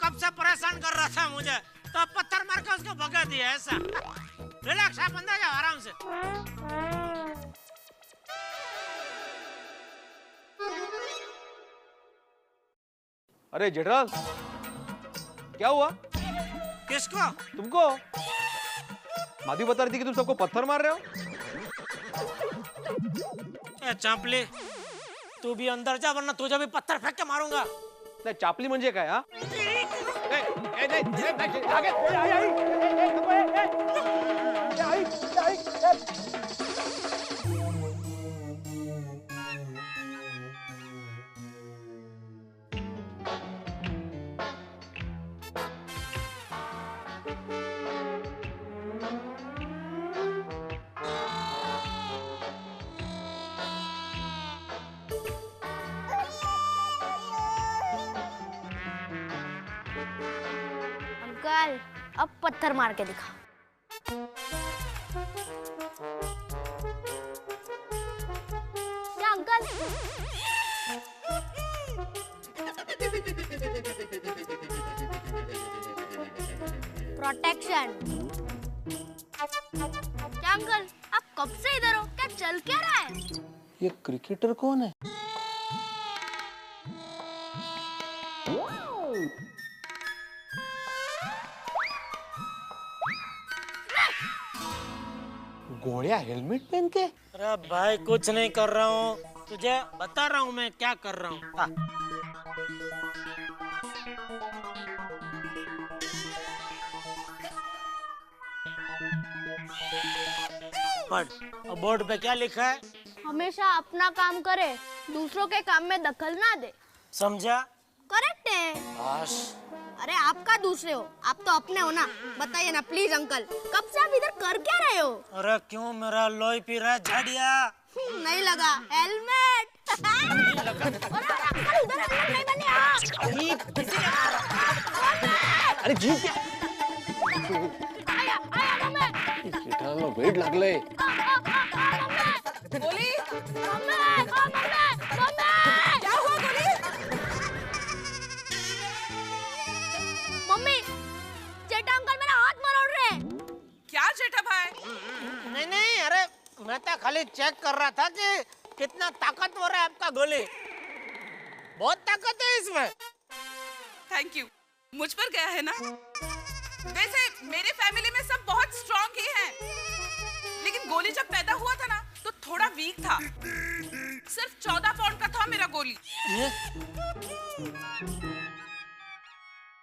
कब से परेशान कर रहा था मुझे, तो पत्थर मार के उसको भगा दिया। ऐसा रिलैक्स, आप अंदर जाओ आराम से। अरे जेठालाल, क्या हुआ? किसको? तुमको। माधवी बता रही थी कि तुम सबको पत्थर मार रहे हो। ए चापली, तू भी अंदर जा वरना तुझे भी पत्थर फेंक के मारूंगा। नहीं, चापली म्हणजे काय? हा? पत्थर मार के दिखा। क्या अंकल? प्रोटेक्शन। क्या अंकल आप कब से इधर हो? क्या चल क्या रहा है? ये क्रिकेटर कौन है? गोलियां हेलमेट पहन के? अरे भाई कुछ नहीं कर रहा हूँ, तुझे बता रहा हूँ मैं क्या कर रहा हूँ। पढ़, बोर्ड पे क्या लिखा है? हमेशा अपना काम करे, दूसरों के काम में दखल ना दे। समझा? करेक्ट है। अरे आपका दूसरे हो, आप तो अपने हो ना। बताइए ना प्लीज अंकल, कब से आप इधर कर क्या रहे हो? अरे क्यों मेरा लोई पी रहा है झाड़िया? नहीं लगा हेलमेट। अरे जी वेट लागले। गोली क्या हुआ गोली? मम्मी, जेठा अंकल मेरा हाथ मरोड़ रहे हैं। क्या जेठा भाई? नहीं नहीं, अरे मैं तो खाली चेक कर रहा था कि कितना ताकतवर है आपका गोली। बहुत ताकत है इसमें। थैंक यू, मुझ पर गया है ना। वैसे मेरे फैमिली में सब बहुत स्ट्रांग ही हैं, लेकिन गोली जब पैदा हुआ था ना तो थोड़ा वीक था। सिर्फ 14 पाउंड का था मेरा गोली।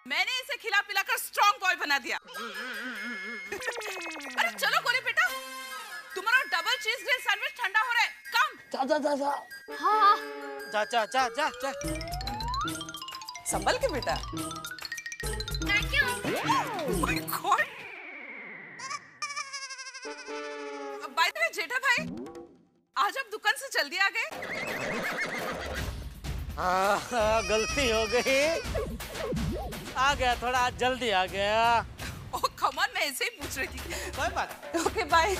मैंने इसे खिला पिला कर स्ट्रांग बॉय बना दिया। अरे चलो गोली बेटा, तुम्हारा डबल चीज ग्रिल सैंडविच ठंडा हो रहा है। कम। जा। हाँ। जा। संभल के बेटा। Thank you. My god. By the way Jetha भाई, आज आप दुकान से जल्दी आ गए। गलती हो गई, आ गया, थोड़ा जल्दी आ गया। ओह कम ऑन, मैं ऐसे ही पूछ रही थी। कोई बात। Okay bye.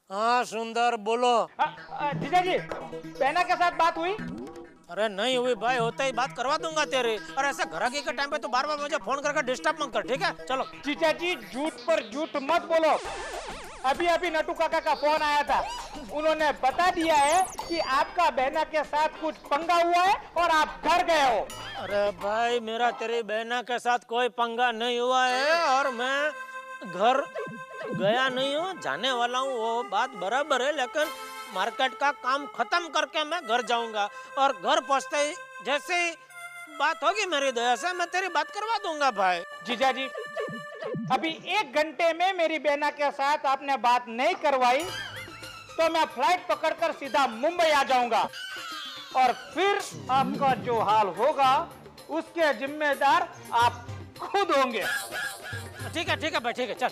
हाँ सुंदर बोलो। जीजा जी, बहना के साथ बात हुई? अरे नहीं हुई भाई, होता ही बात करवा दूंगा तेरी। और ऐसे घराकी के टाइम पे तो बार बार मुझे फोन करके डिस्टर्ब मत कर, ठीक है? चलो। जीजा जी झूठ पर झूठ मत बोलो। अभी नटू काका का फोन आया था, उन्होंने बता दिया है कि आपका बहना के साथ कुछ पंगा हुआ है और आप घर गए हो। अरे भाई मेरा तेरी बहना के साथ कोई पंगा नहीं हुआ है और मैं घर गया नहीं हूँ, जाने वाला हूँ, वो बात बराबर है। लेकिन मार्केट का काम खत्म करके मैं घर जाऊंगा और घर पहुँचते ही जैसे ही बात होगी मेरी दया से मैं तेरी बात करवा दूंगा भाई। जीजा जी, अभी 1 घंटे में मेरी बहना के साथ आपने बात नहीं करवाई तो मैं फ्लाइट पकड़कर सीधा मुंबई आ जाऊंगा और फिर आपका जो हाल होगा उसके जिम्मेदार आप खुद होंगे। ठीक है भाई, ठीक है, चल।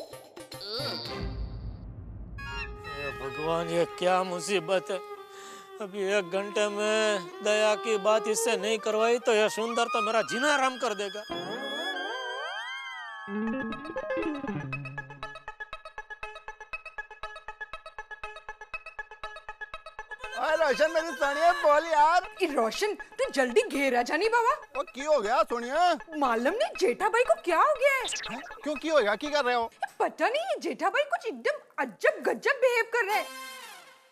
भगवान ये क्या मुसीबत है। अभी 1 घंटे में दया की बात इससे नहीं करवाई तो यह सुंदर तो मेरा जीना आराम कर देगा। रोशन मेरी सोनिया बोल यार। रोशन तू जल्दी घेरा जानी बाबा। वो की हो गया सोनिया? मालूम नहीं जेठा भाई को क्या हो गया है। क्यों की हो गया? की कर रहे हो? पता नहीं, ये जेठा भाई कुछ एकदम अजब गजब बिहेव कर रहे हैं।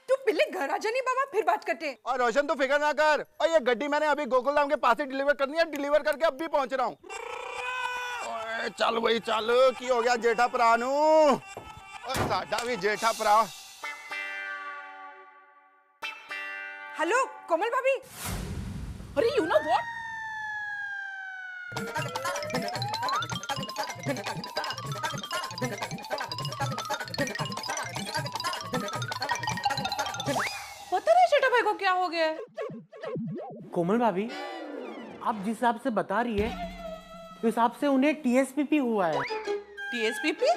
तू पहले घर आ जानी बाबा, फिर बात करते हैं। और रोशन तू फिक्र ना कर, और ये गड्डी मैंने अभी गोकुल धाम के पास ही डिलीवर करनी है, डिलीवर करके अब भी पहुंच रहा हूँ। चल भाई चल, की हो गया जेठा भरा नू? साडा भी जेठा भरा। हेलो कोमल भाभी। अरे यू नो व्हाट, पता नहीं जेठा भाई को क्या हो गया है। कोमल भाभी, आप जिस हिसाब से बता रही है उस हिसाब से उन्हें टीएसपीपी हुआ है। टीएसपीपी?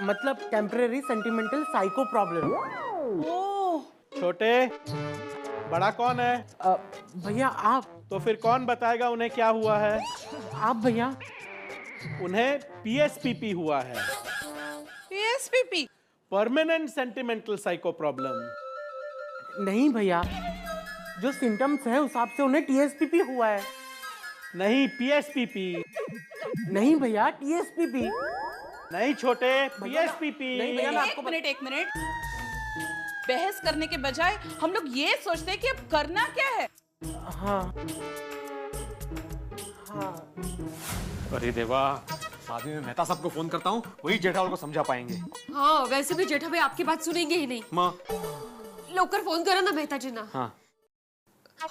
मतलब टेम्परेरी सेंटिमेंटल साइको प्रॉब्लम। ओह, छोटे, बड़ा कौन है? भैया आप। तो फिर कौन बताएगा उन्हें क्या हुआ है? आप भैया। उन्हें पीएसपीपी हुआ है। PSPP? Permanent sentimental psycho problem. नहीं भैया, जो सिम्टम्स है उस हिसाब से उन्हें टीएसपीपी हुआ है। नहीं, पीएसपीपी। नहीं भैया, टीएसपीपी। नहीं छोटे, पीएसपीपी। नहीं भैया, मैं एक मिनट एक मिनट, बहस करने के बजाय हम लोग ये सोचते हैं कि अब करना क्या है। हाँ हाँ। अरे देवा, शादी में मेहता साहब को फोन करता हूँ, वही जेठालाल को समझा पाएंगे। हाँ, वैसे भी जेठा भाई आपकी बात सुनेंगे ही नहीं। माँ, लोकर फोन करो ना मेहता जी ना। हाँ।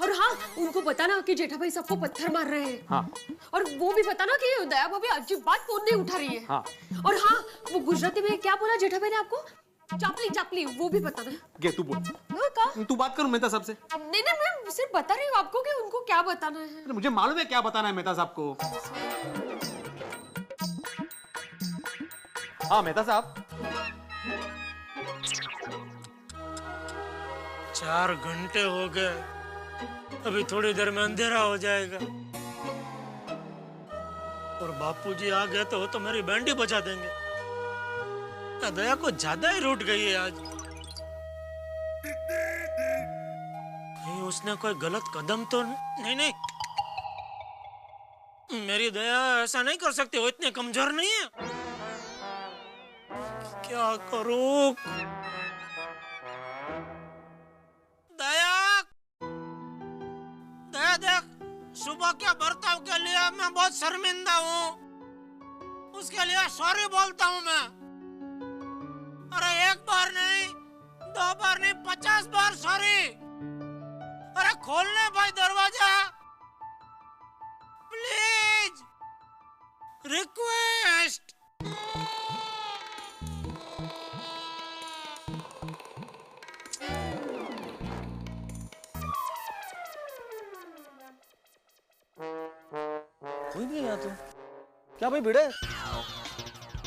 और हाँ, उनको पता ना कि जेठा भाई सबको पत्थर मार रहे हैं। हाँ। और वो भी पता ना कि दया भाभी अजीब बात फोन नहीं उठा रही है। हाँ। और हाँ, वो गुजराती में क्या बोला जेठा भाई ने आपको? चापली चापली, वो भी पता ना। गे तू बोल। हाँ, का? तू बात करो मेहता साहब से। नहीं नहीं, मैं सिर्फ बता रही हूँ आपको कि उनको क्या बताना है। अरे मुझे मालूम है क्या बताना है मेहता साहब को। हाँ मेहता साहब। 4 घंटे हो गए, अभी थोड़ी देर में अंधेरा हो जाएगा और बापूजी आ गए तो वो तो मेरी बैंड ही बजा देंगे। दया को ज्यादा ही रूठ गई है आज। नहीं, उसने कोई गलत कदम तो नहीं। मेरी दया ऐसा नहीं कर सकती, वो इतने कमजोर नहीं है। क्या करूं? दया देख, सुबह के बर्ताव के लिए मैं बहुत शर्मिंदा हूँ, उसके लिए सॉरी बोलता हूँ मैं। अरे 1 बार नहीं, 2 बार नहीं, 50 बार सॉरी। अरे खोलने भाई दरवाजा, प्लीज, रिक्वेस्ट। कोई नहीं यहाँ तो। क्या भाई भिड़े?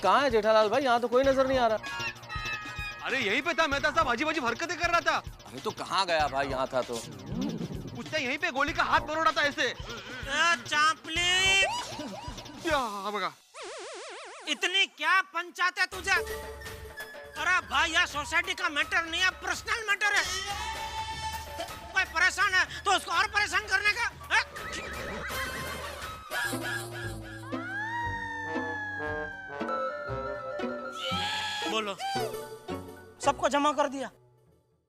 कहाँ है जेठालाल भाई? यहाँ तो कोई नजर नहीं आ रहा। अरे यहीं पे था मेहता साहब, अजीब अजीब हरकतें कर रहा था। अरे तो कहाँ गया भाई? यहाँ था तो। उसने यहीं पे गोली का हाथ मरोड़ा था ऐसे। चापली, क्या बगा? इतनी क्या पंचायत है तुझे? अरे भाई, यह सोसाइटी का मैटर नहीं है, पर्सनल मैटर है। कोई परेशान है तो उसको और परेशान करने का है? बोलो, सबको जमा कर दिया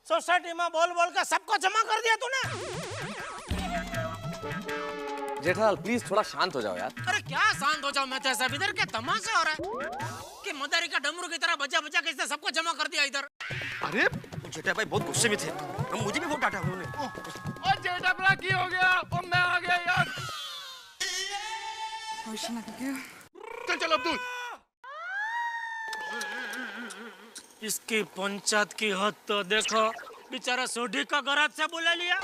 सोसाइटी में? बोल बोल कर सबको जमा कर दिया तूने? जेठालाल प्लीज थोड़ा शांत हो जाओ यार। अरे क्या शांत हो जाओ? मैं तो ऐसा इधर क्या तमाशा हो रहा है कि मदारी का डमरू की तरह बजा बजा के सबको जमा कर दिया इधर। अरे जेठा भाई बहुत गुस्से में थे, मुझे भी बहुत डांटा उन्होंने। और जेठा भला की हो गया? और मैं आ गया यार। चल चल अब्दुल। इसकी पंचायत की हद तो देखो, बेचारा सोडी का गराज से बुला लिया।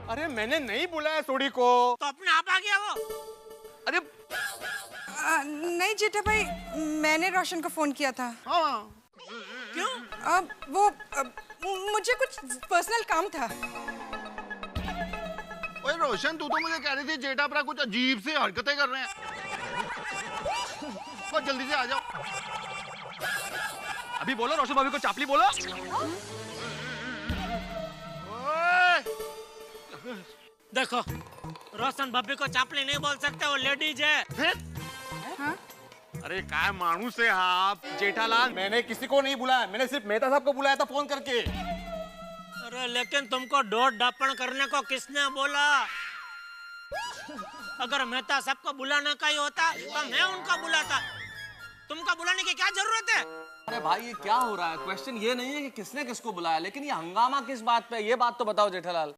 अरे मैंने नहीं बुलाया सोडी को। तो अपने आप आ गया वो। अरे नहीं जेठा भाई, मैंने रोशन को फोन किया था। हाँ। क्यों? मुझे कुछ पर्सनल काम था। ओए रोशन, तू तो मुझे कह रही थी जेठा भरा कुछ अजीब सी हरकतें कर रहे हैं। बहुत जल्दी से आ जाओ। अभी बोलो रोशन भाभी को चापली बोलो। देखो, रोशन भाभी को चापली नहीं बोल सकते, वो लेडीज है। हाँ? अरे क्या मानूस है आप जेठालाल? मैंने किसी को नहीं बुलाया, मैंने सिर्फ मेहता साहब को बुलाया था फोन करके। अरे लेकिन तुमको डोट डापण करने को किसने बोला? अगर मेहता सबको बुलाने का ही होता तो मैं उनका बुलाता, तुमको बुलाने की क्या जरूरत है? अरे भाई ये क्या हो रहा है? क्वेश्चन ये नहीं है कि किसने किसको बुलाया, लेकिन ये हंगामा किस बात पे? ये बात तो बताओ जेठालाल।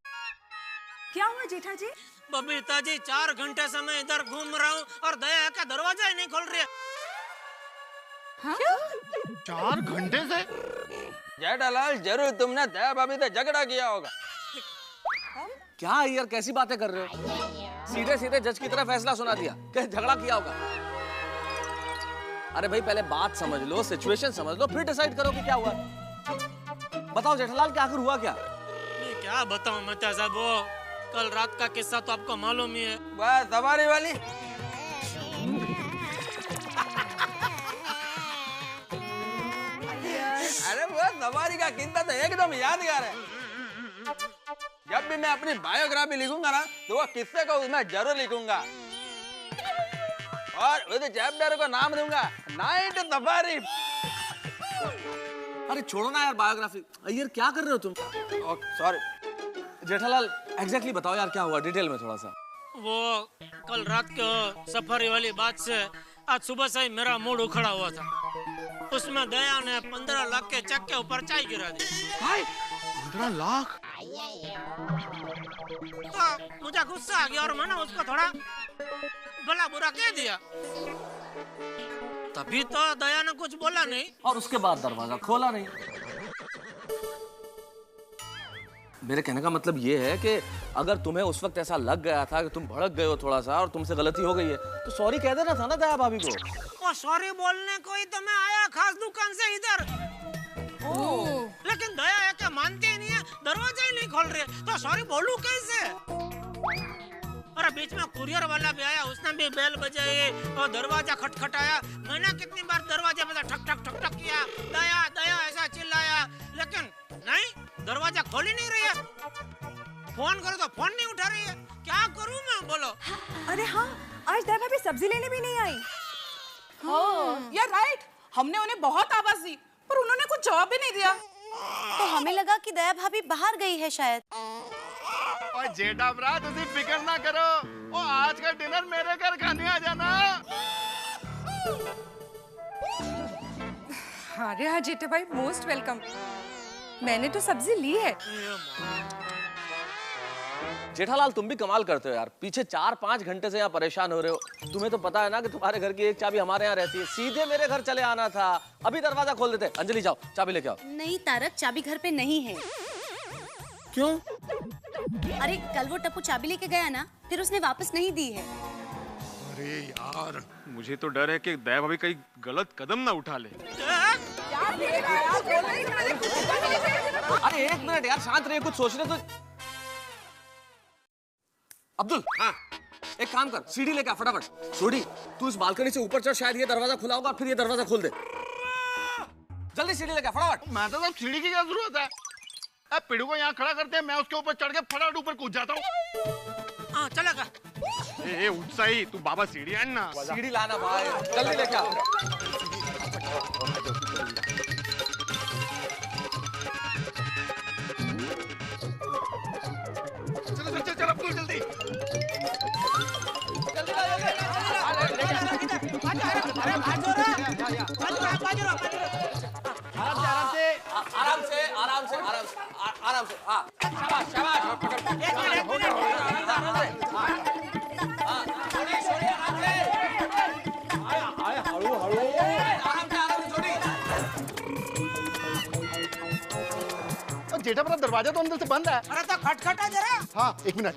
क्या हुआ जेठा जी? बबीता जी, 4 घंटे से मैं इधर घूम रहा हूँ और दया का दरवाजा ही नहीं खोल रही है। हाँ? 4 घंटे से? जेठालाल जरूर तुमने दया भाभी से झगड़ा किया होगा। क्या यार कैसी बातें कर रहे हो? सीधे सीधे जज की तरह फैसला सुना दिया। क्या झगड़ा किया होगा? अरे भाई पहले बात समझ लो, सिचुएशन समझ लो, फिर डिसाइड करो कि क्या हुआ। बताओ जेठालाल क्या आखिर हुआ क्या? मैं क्या बताऊं मेहता साहब, वो कल रात का किस्सा तो आपको मालूम ही है। बस हमारी वाली अरे वो सवारी का किस्सा तो एकदम यादगार है। जब भी मैं अपनी बायोग्राफी लिखूंगा ना तो वो किस्से को उसमें जरूर लिखूंगा और उस चैप्टर को नाम दूंगा नाइट सफारी। अरे छोड़ो ना यार बायोग्राफी, यार क्या कर रहे हो तुम? सॉरी जेठालाल, एग्जैक्टली बताओ यार क्या हुआ, डिटेल में थोड़ा सा। वो कल रात के सफारी वाली बात से आज सुबह से ही मेरा मूड उखड़ा हुआ था। उसमें दया ने 15 लाख के चेक के ऊपर चाय गिरा दी। 15 लाख? तो मुझे गुस्सा आ गया और मैंने उसको थोड़ा भला बुरा कह दिया। तभी तो दया ने कुछ बोला नहीं और उसके बाद दरवाजा खोला नहीं। मेरे कहने का मतलब ये है कि अगर तुम्हें उस वक्त ऐसा लग गया था कि तुम भड़क गए हो थोड़ा सा और तुमसे गलती हो गई है तो सॉरी कह देना था ना दया भाभी को। वो सॉरी बोलने को ही तो मैं आया खास दुकान से इधर। लेकिन दया है कि मानती ही नहीं है, दरवाजा ही नहीं खोल रही है, तो सॉरी बोलूं कैसे? और बीच में कुरियर वाला भी आया, उसने भी बेल बजाई और दरवाजा खटखटाया। मैंने कितनी बार दरवाजे पे ठक ठक ठक ठक किया, दया दया ऐसा चिल्लाया, लेकिन नहीं, दरवाजा खोल ही नहीं रही है। फोन करो तो फोन नहीं उठा रही है। क्या करूं मैं, बोलो? अरे हाँ, आज दया भाभी सब्जी लेने भी नहीं आई। यार राइट, हमने उन्हें बहुत आवाज दी पर उन्होंने कुछ जवाब भी नहीं दिया। तो हमें लगा कि दया भाभी बाहर गई है शायद। और जेठा भरा तुझे फिक्र ना करो, वो आज का डिनर मेरे घर खाने आ जाना। अरे हाँ जेठा भाई, मोस्ट वेलकम। मैंने तो सब्जी ली है। जेठालाल तुम भी कमाल करते हो यार, पीछे 4-5 घंटे से यहाँ परेशान हो रहे हो। तुम्हें तो पता है ना कि तुम्हारे घर की एक चाबी हमारे यहाँ रहती है, सीधे मेरे घर चले आना था, अभी दरवाजा खोल देते। अंजलि जाओ चाबी लेके आओ। नहीं तारक, चाबी घर पे नहीं है। क्यों? अरे कल वो टप्पू चाबी लेके गया ना, फिर उसने वापस नहीं दी है। अरे यार, मुझे तो डर है कि दया भाभी कहीं गलत कदम ना उठा ले। अरे एक मिनट यार, शांत रहिए, कुछ सोचने तो। अब्दुल, हाँ एक काम कर, सीढ़ी लेके आ फटाफट। सोडी तू इस बालकनी से ऊपर चढ़, शायद ये दरवाजा खुला होगा, फिर ये दरवाजा खोल दे। जल्दी सीढ़ी लेके आ फटाफट। मैं तो सब सीढ़ी की क्या जरूरत है? अब पिड़ू को यहाँ खड़ा करते हैं, मैं उसके ऊपर चढ़ के फटाफट ऊपर कूद जाता हूँ। हाँ चलेगा। ए उत्साही, तू बाबा सीढ़ी आन ना। सीढ़ी लाना भाई, जल्दी लेके आ। चल अब्दुल जल्दी। आराम से हाँ, शाबाश शाबाश। एक मिनट जेठा भरा दरवाजा तो अंदर से बंद है। अरे तो खटखटा जरा। हाँ एक मिनट।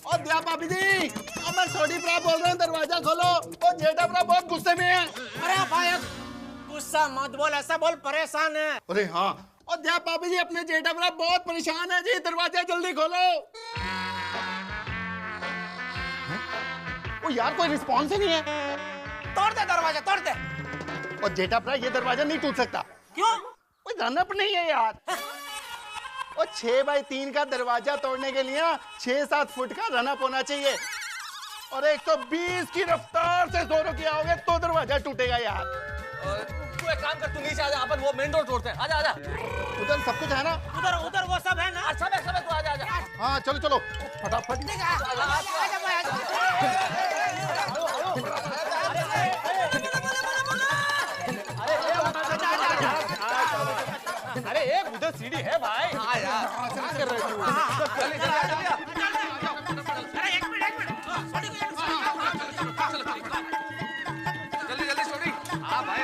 और दया भाभी जी, और मैं सोडी भरा बोल रहा हूँ, दरवाजा खोलो। और जेठा भरा बहुत गुस्से में है। अरे भाई गुस्सा मत बोल, ऐसा बोल, परेशान है। अरे हाँ, और दया भाभी जी अपने जेठा भरा बहुत परेशान है जी, दरवाजा जल्दी खोलो। ओ यार कोई रिस्पॉन्स ही नहीं है। तोड़ दे दरवाजा, तोड़ दे। और जेठा भरा ये दरवाजा नहीं टूट सकता। क्यों? कोई रनअप नहीं है यार। और 6x3 का दरवाजा तोड़ने के लिए 6-7 फुट का रनअप होना चाहिए और 120 की रफ्तार से जोरों की आओगे तो दरवाजा टूटेगा यार। तू एक काम कर, तू नीचे आजा, अपन वो मेन डोर तोड़ते हैं। आजा आजा। उधर सब कुछ है ना? उधर वो सब है ना? सब है, तू आजा आजा। हाँ चलो चलो फटाफट। अरे एक उधर सीढ़ी है भाई। हाँ यार, क्या कर रहे हो? जल्दी जल्दी अरे एक मिनट जल्दी छोड़ी। हाँ भाई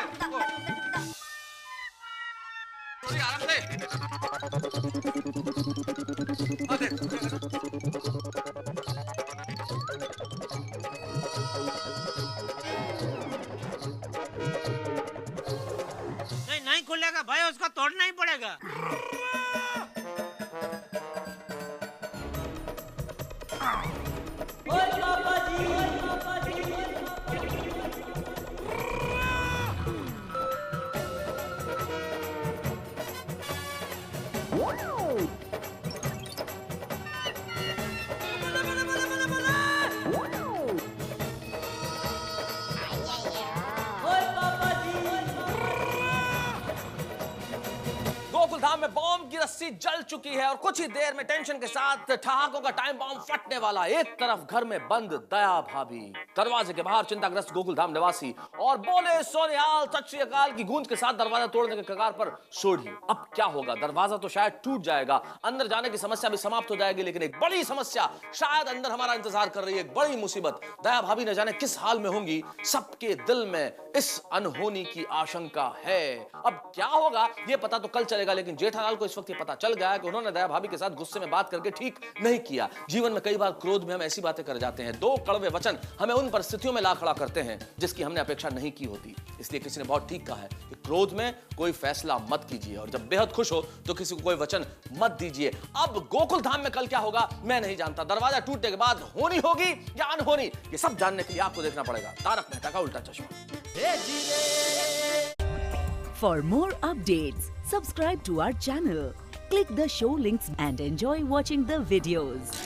छोड़ी, आराम से। भाई उसको तोड़ना ही पड़ेगा। गोकुलधाम में बॉम्ब की रस्सी जल चुकी है और कुछ ही देर में टेंशन के साथ ठहाकों का टाइम बॉम्ब फटने वाला। एक तरफ घर में बंद दया भाभी, दरवाजे के बाहर चिंताग्रस्त गोकुलधाम निवासी और बोले सोनिहाल सत श्री अकाल की गूंज के साथ दरवाजा तोड़ने के कगार पर सोढ़ी। अब क्या होगा? दरवाजा तो शायद टूट जाएगा, अंदर जाने की समस्या भी समाप्त हो जाएगी, लेकिन एक बड़ी समस्या शायद अंदर हमारा इंतजार कर रही है। एक बड़ी मुसीबत। दया भाभी न जाने किस हाल में होंगी। सबके दिल में इस अनहोनी की आशंका है। अब क्या होगा ये पता तो कल चलेगा, लेकिन जेठालाल को इस वक्त ये पता चल गया है कि उन्होंने दया भाभी के साथ गुस्से में बात करके ठीक नहीं किया। जीवन में कई बार क्रोध में हम ऐसी बातें कर जाते हैं, दो कड़वे वचन हमें उन परिस्थितियों में ला खड़ा करते हैं जिसकी हमने अपेक्षा नहीं की होती। इसलिए किसी ने बहुत ठीक कहा है कि क्रोध में कोई फैसला मत कीजिए और जब बेहद खुश हो तो किसी को कोई वचन मत दीजिए। अब गोकुलधाम में कल क्या होगा मैं नहीं जानता। दरवाजा टूटने के बाद होनी होगी या अनहोनी, ये सब जानने के लिए आपको देखना पड़ेगा तारक मेहता का उल्टा चश्मा। For more updates, subscribe to our channel, click the show links and enjoy watching the videos.